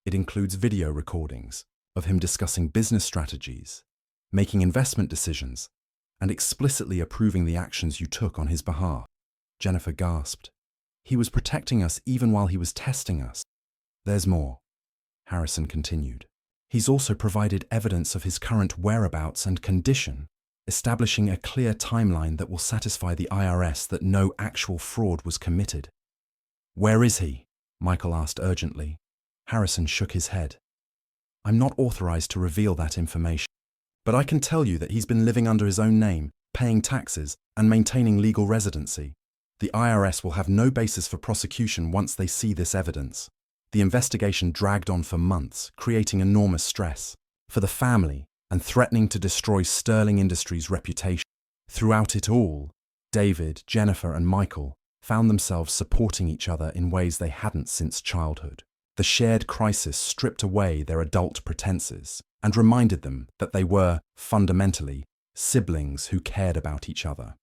It includes video recordings of him discussing business strategies, making investment decisions, and explicitly approving the actions you took on his behalf." Jennifer gasped. "He was protecting us even while he was testing us." "There's more," Harrison continued. "He's also provided evidence of his current whereabouts and condition, establishing a clear timeline that will satisfy the IRS that no actual fraud was committed." "Where is he?" Michael asked urgently. Harrison shook his head. "I'm not authorized to reveal that information, but I can tell you that he's been living under his own name, paying taxes, and maintaining legal residency. The IRS will have no basis for prosecution once they see this evidence." The investigation dragged on for months, creating enormous stress for the family and threatening to destroy Sterling Industries' reputation. Throughout it all, David, Jennifer, and Michael found themselves supporting each other in ways they hadn't since childhood. The shared crisis stripped away their adult pretenses and reminded them that they were, fundamentally, siblings who cared about each other.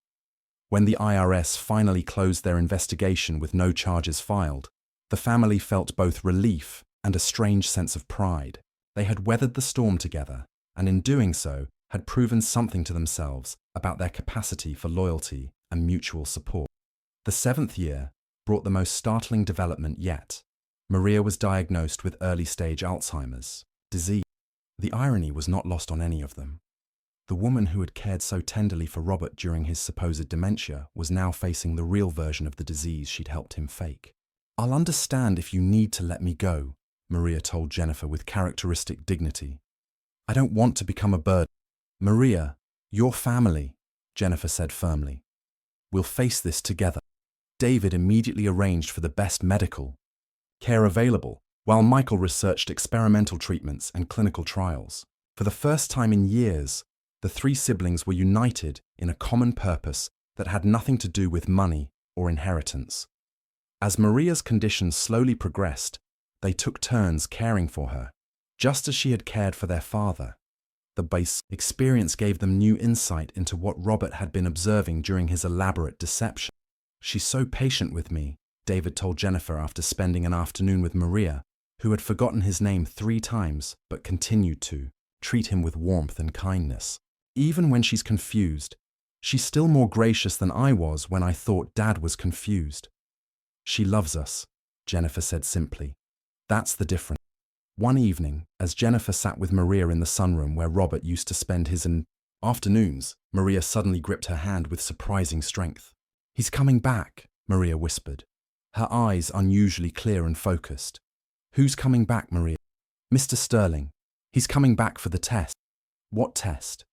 When the IRS finally closed their investigation with no charges filed, the family felt both relief and a strange sense of pride. They had weathered the storm together, and in doing so, had proven something to themselves about their capacity for loyalty and mutual support. The 7th year brought the most startling development yet. Maria was diagnosed with early-stage Alzheimer's disease. The irony was not lost on any of them. The woman who had cared so tenderly for Robert during his supposed dementia was now facing the real version of the disease she'd helped him fake. "I'll understand if you need to let me go," Maria told Jennifer with characteristic dignity. "I don't want to become a burden." "Maria, your family," Jennifer said firmly. "We'll face this together." David immediately arranged for the best medical care available, while Michael researched experimental treatments and clinical trials. For the first time in years, the three siblings were united in a common purpose that had nothing to do with money or inheritance. As Maria's condition slowly progressed, they took turns caring for her, just as she had cared for their father. The base experience gave them new insight into what Robert had been observing during his elaborate deception. "She's so patient with me," David told Jennifer after spending an afternoon with Maria, who had forgotten his name 3 times but continued to treat him with warmth and kindness. "Even when she's confused, she's still more gracious than I was when I thought Dad was confused." "She loves us," Jennifer said simply. "That's the difference." One evening, as Jennifer sat with Maria in the sunroom where Robert used to spend his afternoons, Maria suddenly gripped her hand with surprising strength. "He's coming back," Maria whispered, her eyes unusually clear and focused. "Who's coming back, Maria?" "Mr. Sterling. He's coming back for the test." "What test?"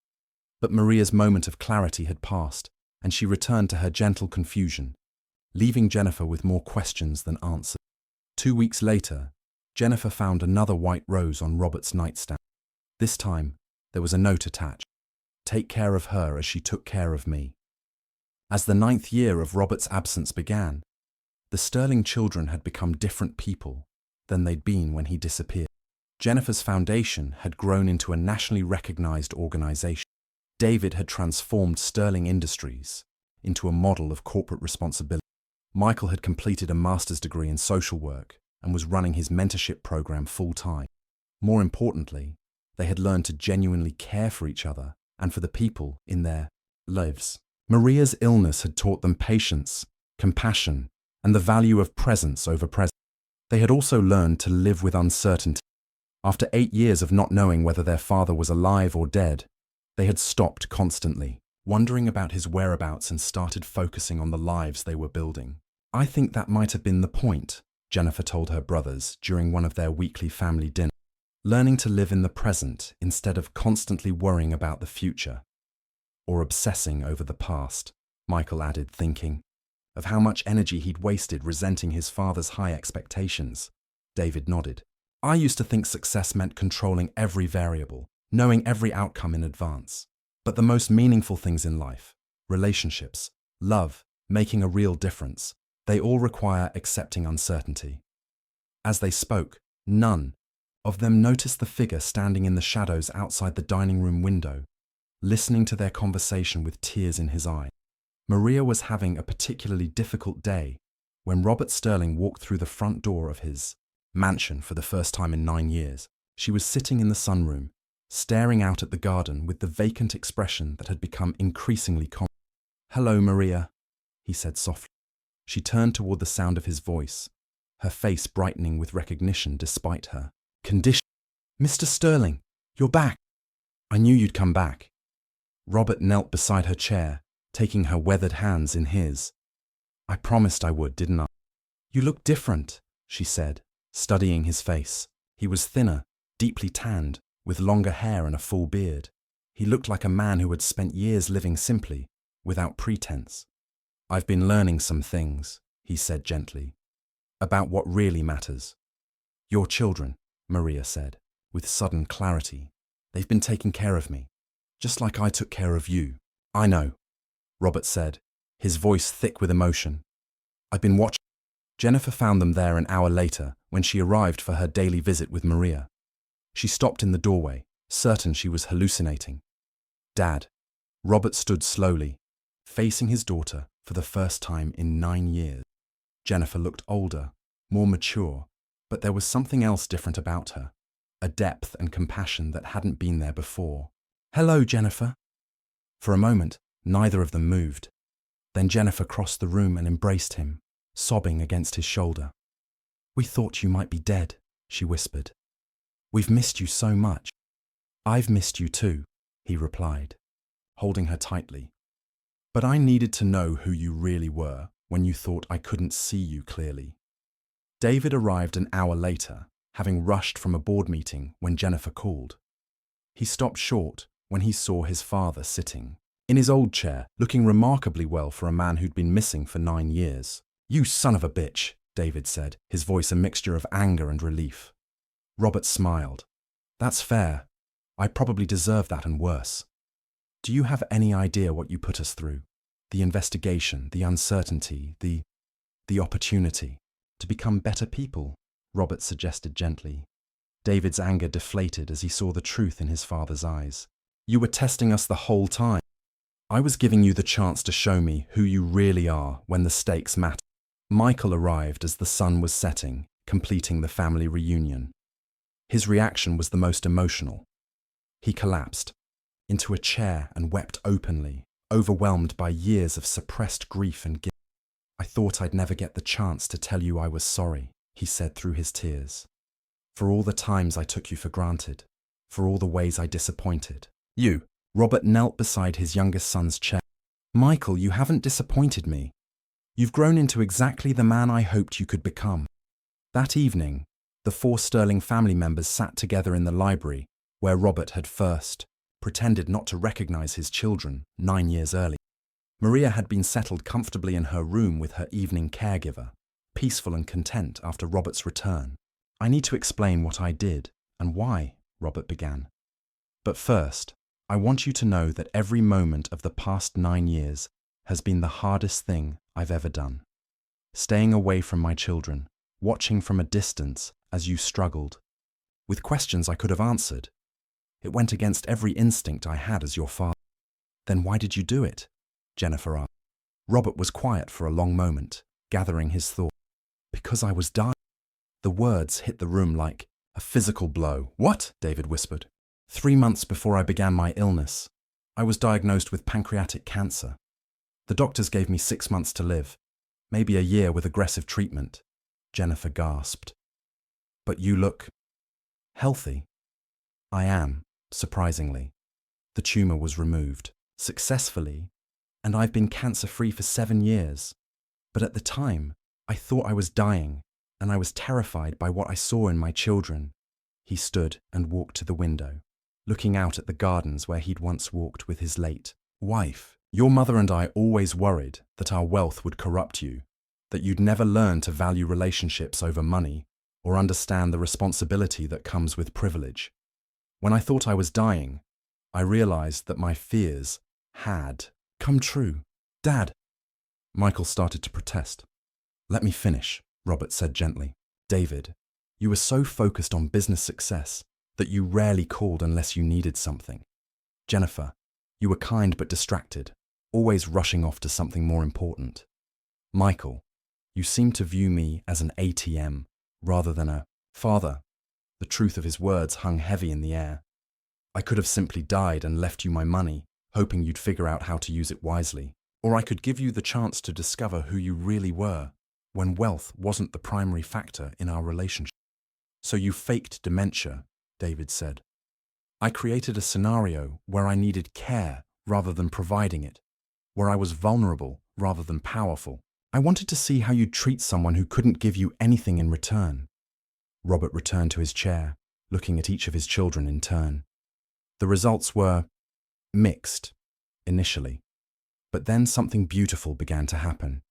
But Maria's moment of clarity had passed, and she returned to her gentle confusion, leaving Jennifer with more questions than answers. 2 weeks later, Jennifer found another white rose on Robert's nightstand. This time, there was a note attached. "Take care of her as she took care of me." As the 9th year of Robert's absence began, the Sterling children had become different people than they'd been when he disappeared. Jennifer's foundation had grown into a nationally recognized organization. David had transformed Sterling Industries into a model of corporate responsibility. Michael had completed a master's degree in social work and was running his mentorship program full-time. More importantly, they had learned to genuinely care for each other and for the people in their lives. Maria's illness had taught them patience, compassion, and the value of presence over presence. They had also learned to live with uncertainty. After 8 years of not knowing whether their father was alive or dead, they had stopped constantly wondering about his whereabouts and started focusing on the lives they were building. "I think that might have been the point," Jennifer told her brothers during one of their weekly family dinners. "Learning to live in the present instead of constantly worrying about the future or obsessing over the past," Michael added, thinking. of how much energy he'd wasted resenting his father's high expectations. David nodded. I used to think success meant controlling every variable, knowing every outcome in advance. But the most meaningful things in life, relationships, love, making a real difference, they all require accepting uncertainty. As they spoke, none of them noticed the figure standing in the shadows outside the dining room window, listening to their conversation with tears in his eyes. Maria was having a particularly difficult day when Robert Sterling walked through the front door of his mansion for the first time in 9 years. She was sitting in the sunroom, staring out at the garden with the vacant expression that had become increasingly common. "Hello, Maria," he said softly. She turned toward the sound of his voice, her face brightening with recognition despite her condition. "Mr. Sterling, you're back. I knew you'd come back." Robert knelt beside her chair, taking her weathered hands in his. "I promised I would, didn't I?" "You look different," she said, studying his face. He was thinner, deeply tanned, with longer hair and a full beard. He looked like a man who had spent years living simply, without pretense. "I've been learning some things," he said gently, "about what really matters." "Your children," Maria said, with sudden clarity. "They've been taking care of me, just like I took care of you." "I know," Robert said, his voice thick with emotion. "I've been watching." Jennifer found them there an hour later when she arrived for her daily visit with Maria. She stopped in the doorway, certain she was hallucinating. "Dad." Robert stood slowly, facing his daughter for the first time in 9 years. Jennifer looked older, more mature, but there was something else different about her, a depth and compassion that hadn't been there before. "Hello, Jennifer." For a moment, neither of them moved. Then Jennifer crossed the room and embraced him, sobbing against his shoulder. "We thought you might be dead," she whispered. "We've missed you so much." "I've missed you too," he replied, holding her tightly. "But I needed to know who you really were when you thought I couldn't see you clearly." David arrived an hour later, having rushed from a board meeting when Jennifer called. He stopped short when he saw his father sitting in his old chair, looking remarkably well for a man who'd been missing for 9 years. "You son of a bitch," David said, his voice a mixture of anger and relief. Robert smiled. "That's fair. I probably deserve that and worse. Do you have any idea what you put us through? The investigation, the uncertainty, the opportunity to become better people," Robert suggested gently. David's anger deflated as he saw the truth in his father's eyes. "You were testing us the whole time. I was giving you the chance to show me who you really are when the stakes matter." Michael arrived as the sun was setting, completing the family reunion. His reaction was the most emotional. He collapsed into a chair and wept openly, overwhelmed by years of suppressed grief and guilt. "I thought I'd never get the chance to tell you I was sorry," he said through his tears. "For all the times I took you for granted, for all the ways I disappointed you." Robert knelt beside his youngest son's chair. "Michael, you haven't disappointed me. You've grown into exactly the man I hoped you could become." That evening, the 4 Sterling family members sat together in the library where Robert had first pretended not to recognize his children 9 years earlier. Maria had been settled comfortably in her room with her evening caregiver, peaceful and content after Robert's return. "I need to explain what I did and why," Robert began. "But first, I want you to know that every moment of the past 9 years has been the hardest thing I've ever done. Staying away from my children, watching from a distance as you struggled, with questions I could have answered. It went against every instinct I had as your father." "Then why did you do it?" Jennifer asked. Robert was quiet for a long moment, gathering his thoughts. "Because I was dying." The words hit the room like a physical blow. "What?" David whispered. 3 months before I began my illness, I was diagnosed with pancreatic cancer. The doctors gave me 6 months to live, maybe a year with aggressive treatment." Jennifer gasped. "But you look healthy." "I am, surprisingly. The tumor was removed, successfully, and I've been cancer-free for 7 years. But at the time, I thought I was dying, and I was terrified by what I saw in my children." He stood and walked to the window, looking out at the gardens where he'd once walked with his late wife. Your mother and I always worried that our wealth would corrupt you, that you'd never learn to value relationships over money or understand the responsibility that comes with privilege. When I thought I was dying, I realized that my fears had come true. Dad, Michael started to protest. Let me finish, Robert said gently. David, you were so focused on business success that you rarely called unless you needed something. Jennifer, you were kind but distracted, always rushing off to something more important. Michael, you seemed to view me as an ATM rather than a father. The truth of his words hung heavy in the air. I could have simply died and left you my money, hoping you'd figure out how to use it wisely. Or I could give you the chance to discover who you really were, when wealth wasn't the primary factor in our relationship. So you faked dementia, David said. I created a scenario where I needed care rather than providing it, where I was vulnerable rather than powerful. I wanted to see how you'd treat someone who couldn't give you anything in return. Robert returned to his chair, looking at each of his children in turn. The results were mixed, initially. But then something beautiful began to happen.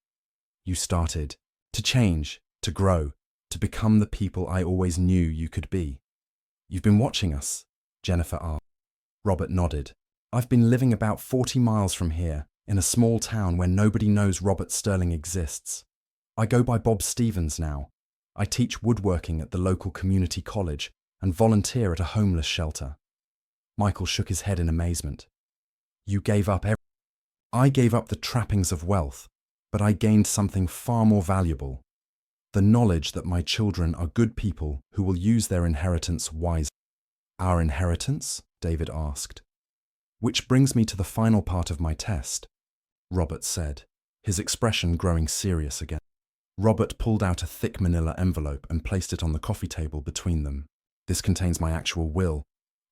You started to change, to grow, to become the people I always knew you could be. You've been watching us, Jennifer asked. Robert nodded. I've been living about 40 miles from here, in a small town where nobody knows Robert Sterling exists. I go by Bob Stevens now. I teach woodworking at the local community college and volunteer at a homeless shelter. Michael shook his head in amazement. You gave up everything. I gave up the trappings of wealth, but I gained something far more valuable. The knowledge that my children are good people who will use their inheritance wisely. Our inheritance? David asked. Which brings me to the final part of my test, Robert said, his expression growing serious again. Robert pulled out a thick manila envelope and placed it on the coffee table between them. This contains my actual will,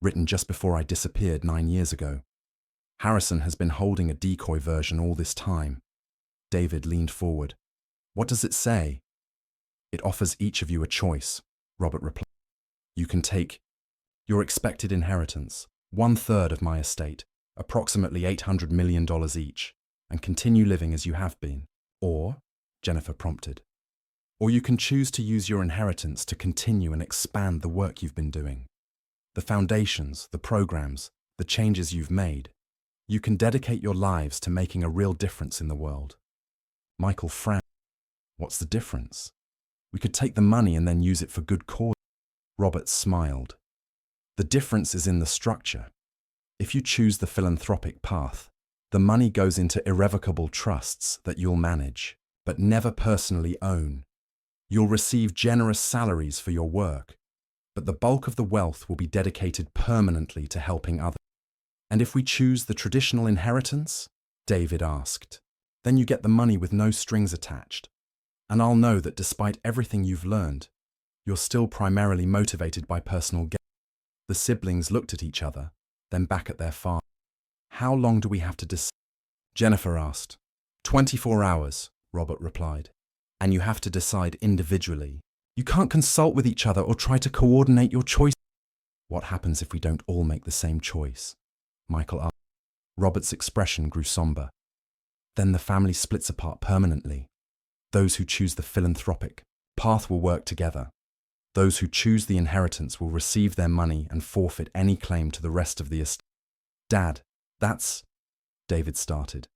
written just before I disappeared 9 years ago. Harrison has been holding a decoy version all this time. David leaned forward. What does it say? It offers each of you a choice, Robert replied. You can take your expected inheritance, 1/3 of my estate, approximately $800 million each, and continue living as you have been. Or, Jennifer prompted, or you can choose to use your inheritance to continue and expand the work you've been doing. The foundations, the programs, the changes you've made. You can dedicate your lives to making a real difference in the world. Michael frowned. What's the difference? We could take the money and then use it for good cause. Robert smiled. The difference is in the structure. If you choose the philanthropic path, the money goes into irrevocable trusts that you'll manage, but never personally own. You'll receive generous salaries for your work, but the bulk of the wealth will be dedicated permanently to helping others. And if we choose the traditional inheritance? David asked. Then you get the money with no strings attached. And I'll know that despite everything you've learned, you're still primarily motivated by personal gain. The siblings looked at each other, then back at their father. How long do we have to decide? Jennifer asked. 24 hours, Robert replied. And you have to decide individually. You can't consult with each other or try to coordinate your choice. What happens if we don't all make the same choice? Michael asked. Robert's expression grew somber. Then the family splits apart permanently. Those who choose the philanthropic path will work together. Those who choose the inheritance will receive their money and forfeit any claim to the rest of the estate. Dad, that's... David started.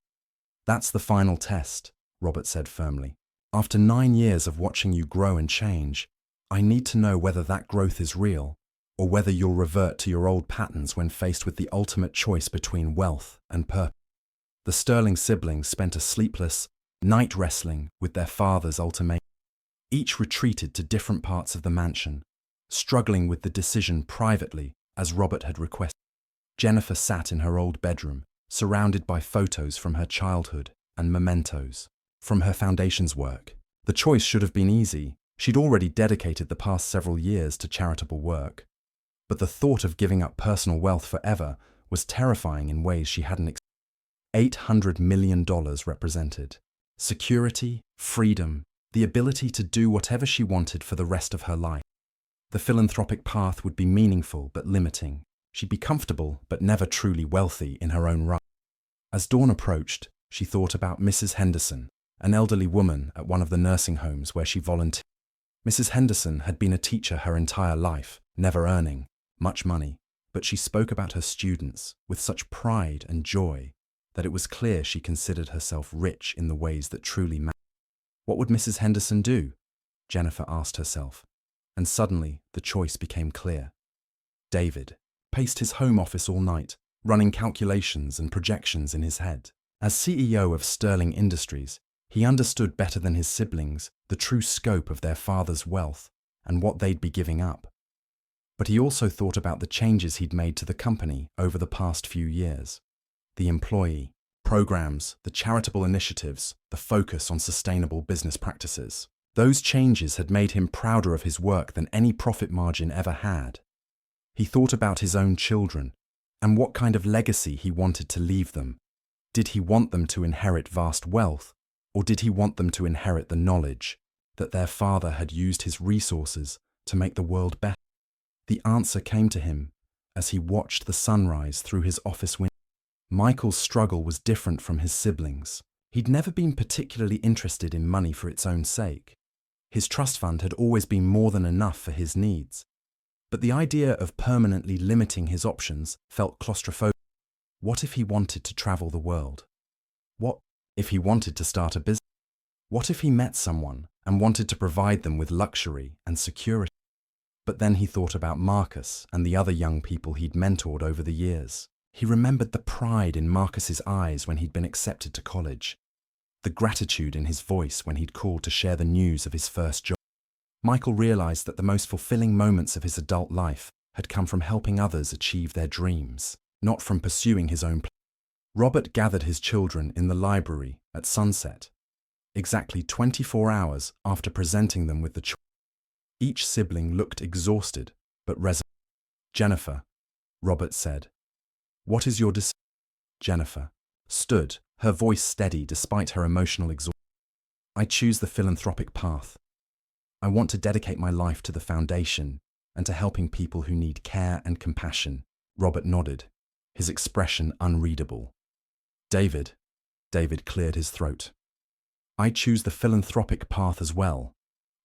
That's the final test, Robert said firmly. After 9 years of watching you grow and change, I need to know whether that growth is real, or whether you'll revert to your old patterns when faced with the ultimate choice between wealth and purpose. The Sterling siblings spent a sleepless night wrestling with their father's ultimatum. Each retreated to different parts of the mansion, struggling with the decision privately as Robert had requested. Jennifer sat in her old bedroom, surrounded by photos from her childhood and mementos from her foundation's work. The choice should have been easy. She'd already dedicated the past several years to charitable work. But the thought of giving up personal wealth forever was terrifying in ways she hadn't expected. $800 million represented security, freedom, the ability to do whatever she wanted for the rest of her life. The philanthropic path would be meaningful but limiting. She'd be comfortable but never truly wealthy in her own right. As dawn approached, she thought about Mrs. Henderson, an elderly woman at one of the nursing homes where she volunteered. Mrs. Henderson had been a teacher her entire life, never earning much money, but she spoke about her students with such pride and joy that it was clear she considered herself rich in the ways that truly mattered. What would Mrs. Henderson do? Jennifer asked herself, and suddenly the choice became clear. David paced his home office all night, running calculations and projections in his head. As CEO of Sterling Industries, he understood better than his siblings the true scope of their father's wealth and what they'd be giving up. But he also thought about the changes he'd made to the company over the past few years. The employee programs, the charitable initiatives, the focus on sustainable business practices. Those changes had made him prouder of his work than any profit margin ever had. He thought about his own children and what kind of legacy he wanted to leave them. Did he want them to inherit vast wealth, or did he want them to inherit the knowledge that their father had used his resources to make the world better? The answer came to him as he watched the sunrise through his office window. Michael's struggle was different from his siblings. He'd never been particularly interested in money for its own sake. His trust fund had always been more than enough for his needs. But the idea of permanently limiting his options felt claustrophobic. What if he wanted to travel the world? What if he wanted to start a business? What if he met someone and wanted to provide them with luxury and security? But then he thought about Marcus and the other young people he'd mentored over the years. He remembered the pride in Marcus's eyes when he'd been accepted to college, the gratitude in his voice when he'd called to share the news of his first job. Michael realized that the most fulfilling moments of his adult life had come from helping others achieve their dreams, not from pursuing his own plans. Robert gathered his children in the library at sunset, exactly 24 hours after presenting them with the choice. Each sibling looked exhausted but resolute. "Jennifer," Robert said, "what is your decision?" Jennifer stood, her voice steady despite her emotional exhaustion. "I choose the philanthropic path. I want to dedicate my life to the foundation and to helping people who need care and compassion." Robert nodded, his expression unreadable. David cleared his throat. "I choose the philanthropic path as well.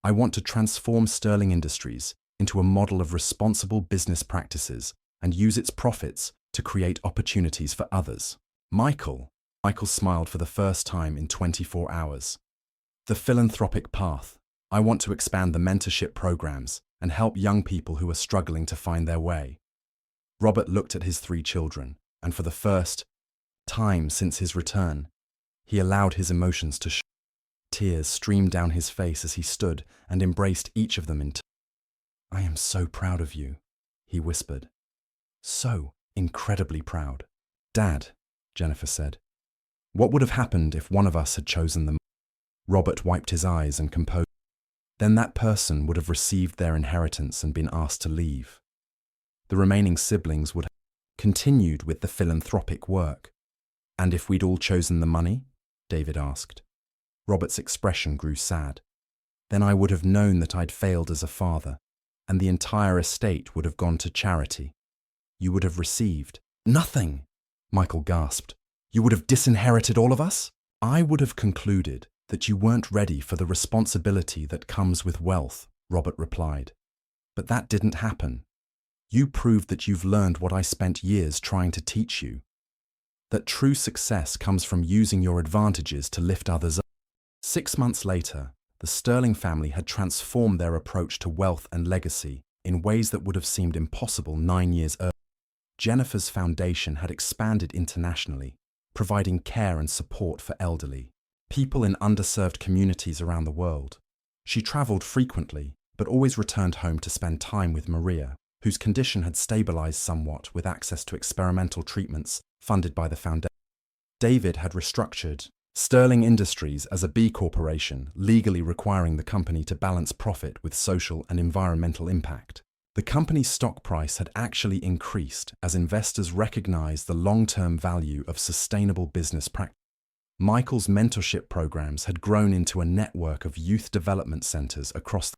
I want to transform Sterling Industries into a model of responsible business practices and use its profits to create opportunities for others." Michael smiled for the first time in 24 hours. "The philanthropic path. I want to expand the mentorship programs and help young people who are struggling to find their way." Robert looked at his 3 children, and for the first time since his return, he allowed his emotions to show. Tears streamed down his face as he stood and embraced each of them in turn. "I am so proud of you," he whispered. "So incredibly proud." "Dad," Jennifer said, "what would have happened if one of us had chosen them?" Robert wiped his eyes and composed. "Then that person would have received their inheritance and been asked to leave. The remaining siblings would have continued with the philanthropic work." "And if we'd all chosen the money?" David asked. Robert's expression grew sad. "Then I would have known that I'd failed as a father, and the entire estate would have gone to charity. You would have received nothing," Michael gasped. "You would have disinherited all of us?" "I would have concluded that you weren't ready for the responsibility that comes with wealth," Robert replied. "But that didn't happen. You proved that you've learned what I spent years trying to teach you, that true success comes from using your advantages to lift others up." 6 months later, the Sterling family had transformed their approach to wealth and legacy in ways that would have seemed impossible 9 years earlier. Jennifer's foundation had expanded internationally, providing care and support for elderly people in underserved communities around the world. She traveled frequently, but always returned home to spend time with Maria, whose condition had stabilized somewhat with access to experimental treatments funded by the foundation. David had restructured Sterling Industries as a B corporation, legally requiring the company to balance profit with social and environmental impact. The company's stock price had actually increased as investors recognized the long-term value of sustainable business practice. Michael's mentorship programs had grown into a network of youth development centers across.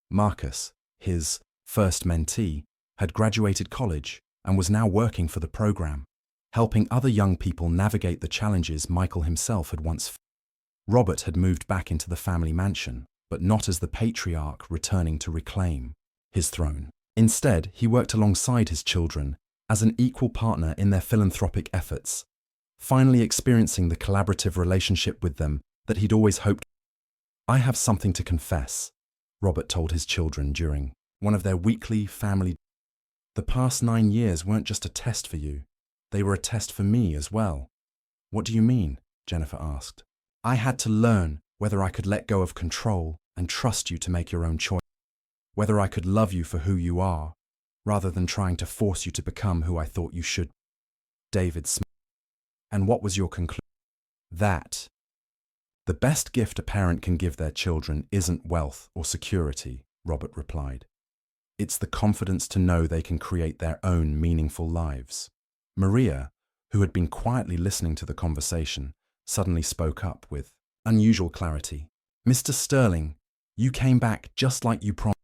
Marcus, his first mentee, had graduated college and was now working for the program. helping other young people navigate the challenges Michael himself had once faced. Robert had moved back into the family mansion, but not as the patriarch returning to reclaim his throne. Instead, he worked alongside his children as an equal partner in their philanthropic efforts, finally experiencing the collaborative relationship with them that he'd always hoped. "I have something to confess," Robert told his children during one of their weekly family. "The past 9 years weren't just a test for you. They were a test for me as well." "What do you mean?" Jennifer asked. "I had to learn whether I could let go of control and trust you to make your own choice. Whether I could love you for who you are, rather than trying to force you to become who I thought you should." David smiled. "And what was your conclusion?" "That the best gift a parent can give their children isn't wealth or security," Robert replied. "It's the confidence to know they can create their own meaningful lives." Maria, who had been quietly listening to the conversation, suddenly spoke up with unusual clarity. "Mr. Sterling, you came back just like you promised."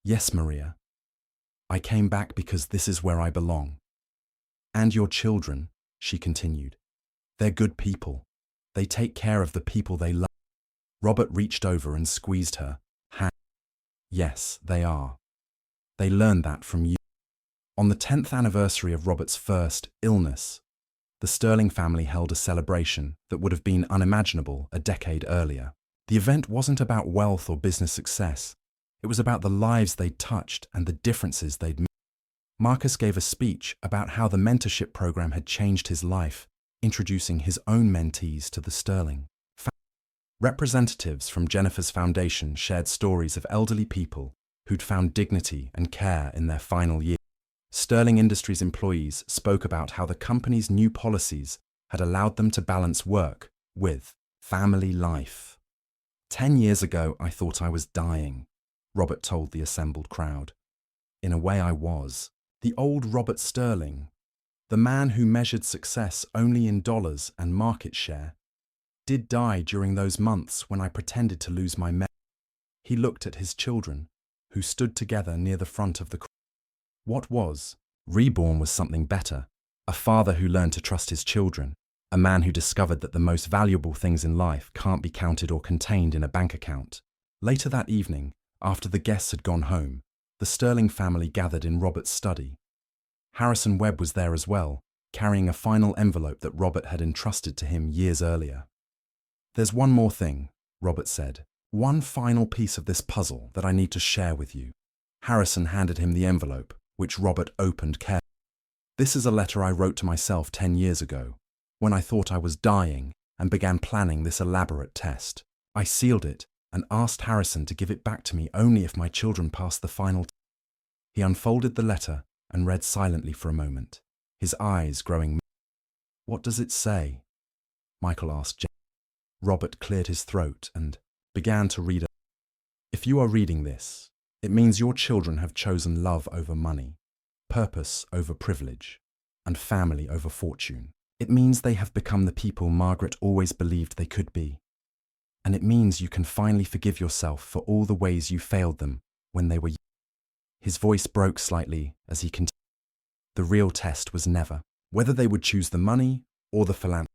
"Yes, Maria. I came back because this is where I belong." "And your children," she continued. "They're good people. They take care of the people they love." Robert reached over and squeezed her hand. "Yes, they are. They learned that from you." On the 10th anniversary of Robert's first illness, the Sterling family held a celebration that would have been unimaginable a decade earlier. The event wasn't about wealth or business success. It was about the lives they'd touched and the differences they'd made. Marcus gave a speech about how the mentorship program had changed his life, introducing his own mentees to the Sterling family. Representatives from Jennifer's foundation shared stories of elderly people who'd found dignity and care in their final years. Sterling Industries employees spoke about how the company's new policies had allowed them to balance work with family life. "10 years ago, I thought I was dying," Robert told the assembled crowd. "In a way, I was." The old Robert Sterling, the man who measured success only in dollars and market share, did die during those months when I pretended to lose my memory. He looked at his children, who stood together near the front of the crowd. What was reborn was something better, a father who learned to trust his children, a man who discovered that the most valuable things in life can't be counted or contained in a bank account. Later that evening, after the guests had gone home, the Sterling family gathered in Robert's study. Harrison Webb was there as well, carrying a final envelope that Robert had entrusted to him years earlier. "There's one more thing," Robert said. "One final piece of this puzzle that I need to share with you." Harrison handed him the envelope, which Robert opened carefully. "This is a letter I wrote to myself 10 years ago, when I thought I was dying and began planning this elaborate test. I sealed it and asked Harrison to give it back to me only if my children passed the final test." He unfolded the letter and read silently for a moment, his eyes growing. "What does it say?" Michael asked gently. Robert cleared his throat and began to read. "If you are reading this, it means your children have chosen love over money, purpose over privilege, and family over fortune. It means they have become the people Margaret always believed they could be. And it means you can finally forgive yourself for all the ways you failed them when they were young." His voice broke slightly as he continued. "The real test was never whether they would choose the money or the philanthropy.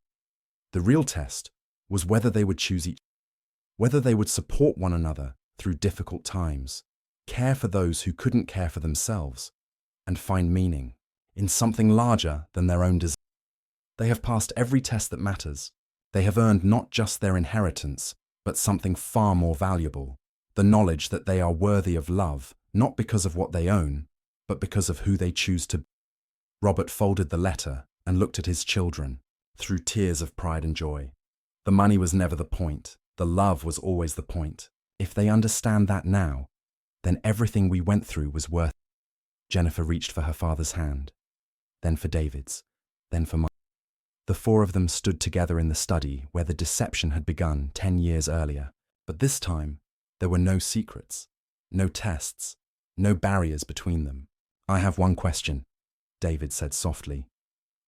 The real test was whether they would choose each other, whether they would support one another through difficult times, care for those who couldn't care for themselves, and find meaning in something larger than their own desires. They have passed every test that matters. They have earned not just their inheritance, but something far more valuable, the knowledge that they are worthy of love, not because of what they own, but because of who they choose to be." Robert folded the letter and looked at his children through tears of pride and joy. The money was never the point. The love was always the point. If they understand that now, then everything we went through was worth it. Jennifer reached for her father's hand, then for David's, then for mine. The four of them stood together in the study where the deception had begun 10 years earlier. But this time, there were no secrets, no tests, no barriers between them. "I have one question," David said softly.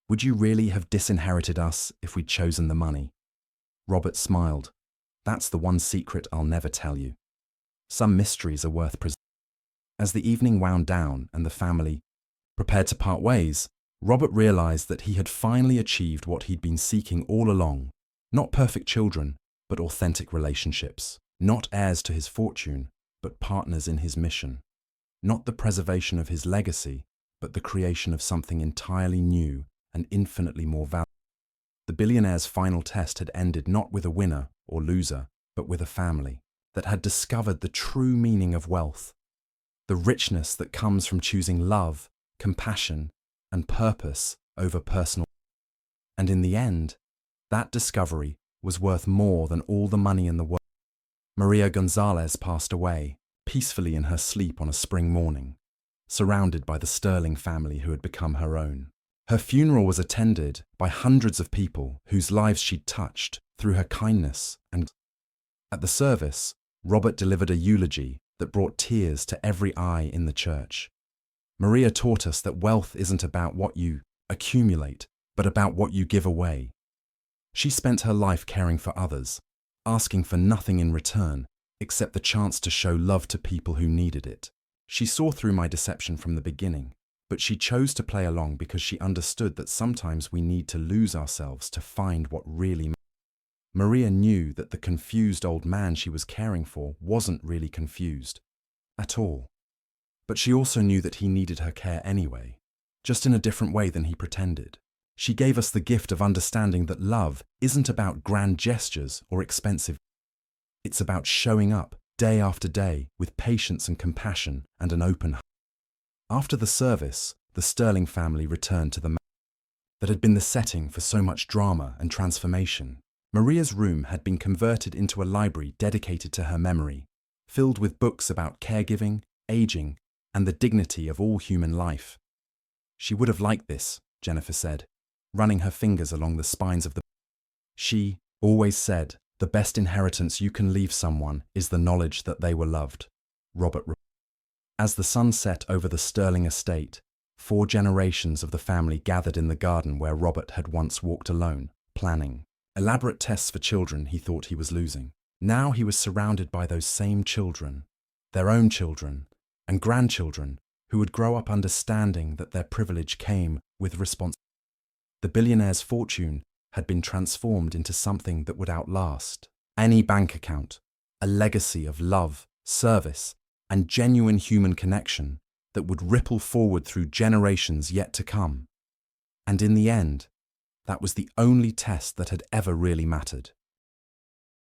"Would you really have disinherited us if we'd chosen the money?" Robert smiled. "That's the one secret I'll never tell you. Some mysteries are worth preserving." As the evening wound down and the family prepared to part ways, Robert realized that he had finally achieved what he'd been seeking all along. Not perfect children, but authentic relationships. Not heirs to his fortune, but partners in his mission. Not the preservation of his legacy, but the creation of something entirely new and infinitely more valuable. The billionaire's final test had ended not with a winner or loser, but with a family that had discovered the true meaning of wealth, the richness that comes from choosing love, compassion, and purpose over personal. And in the end, that discovery was worth more than all the money in the world. Maria Gonzalez passed away, peacefully in her sleep on a spring morning, surrounded by the Sterling family who had become her own. Her funeral was attended by hundreds of people whose lives she'd touched through her kindness, and at the service, Robert delivered a eulogy that brought tears to every eye in the church. Maria taught us that wealth isn't about what you accumulate, but about what you give away. She spent her life caring for others, asking for nothing in return except the chance to show love to people who needed it. She saw through my deception from the beginning, but she chose to play along because she understood that sometimes we need to lose ourselves to find what really matters. Maria knew that the confused old man she was caring for wasn't really confused at all. But she also knew that he needed her care anyway, just in a different way than he pretended. She gave us the gift of understanding that love isn't about grand gestures or expensive. It's about showing up day after day with patience and compassion and an open heart. After the service, the Sterling family returned to the mansion that had been the setting for so much drama and transformation. Maria's room had been converted into a library dedicated to her memory, filled with books about caregiving, aging, and the dignity of all human life. She would have liked this, Jennifer said, running her fingers along the spines of the. She always said, the best inheritance you can leave someone is the knowledge that they were loved. Robert. As the sun set over the Sterling estate, 4 generations of the family gathered in the garden where Robert had once walked alone, planning elaborate tests for children he thought he was losing. Now he was surrounded by those same children, their own children, and grandchildren who would grow up understanding that their privilege came with responsibility. The billionaire's fortune had been transformed into something that would outlast any bank account, a legacy of love, service, and genuine human connection that would ripple forward through generations yet to come. And in the end, that was the only test that had ever really mattered.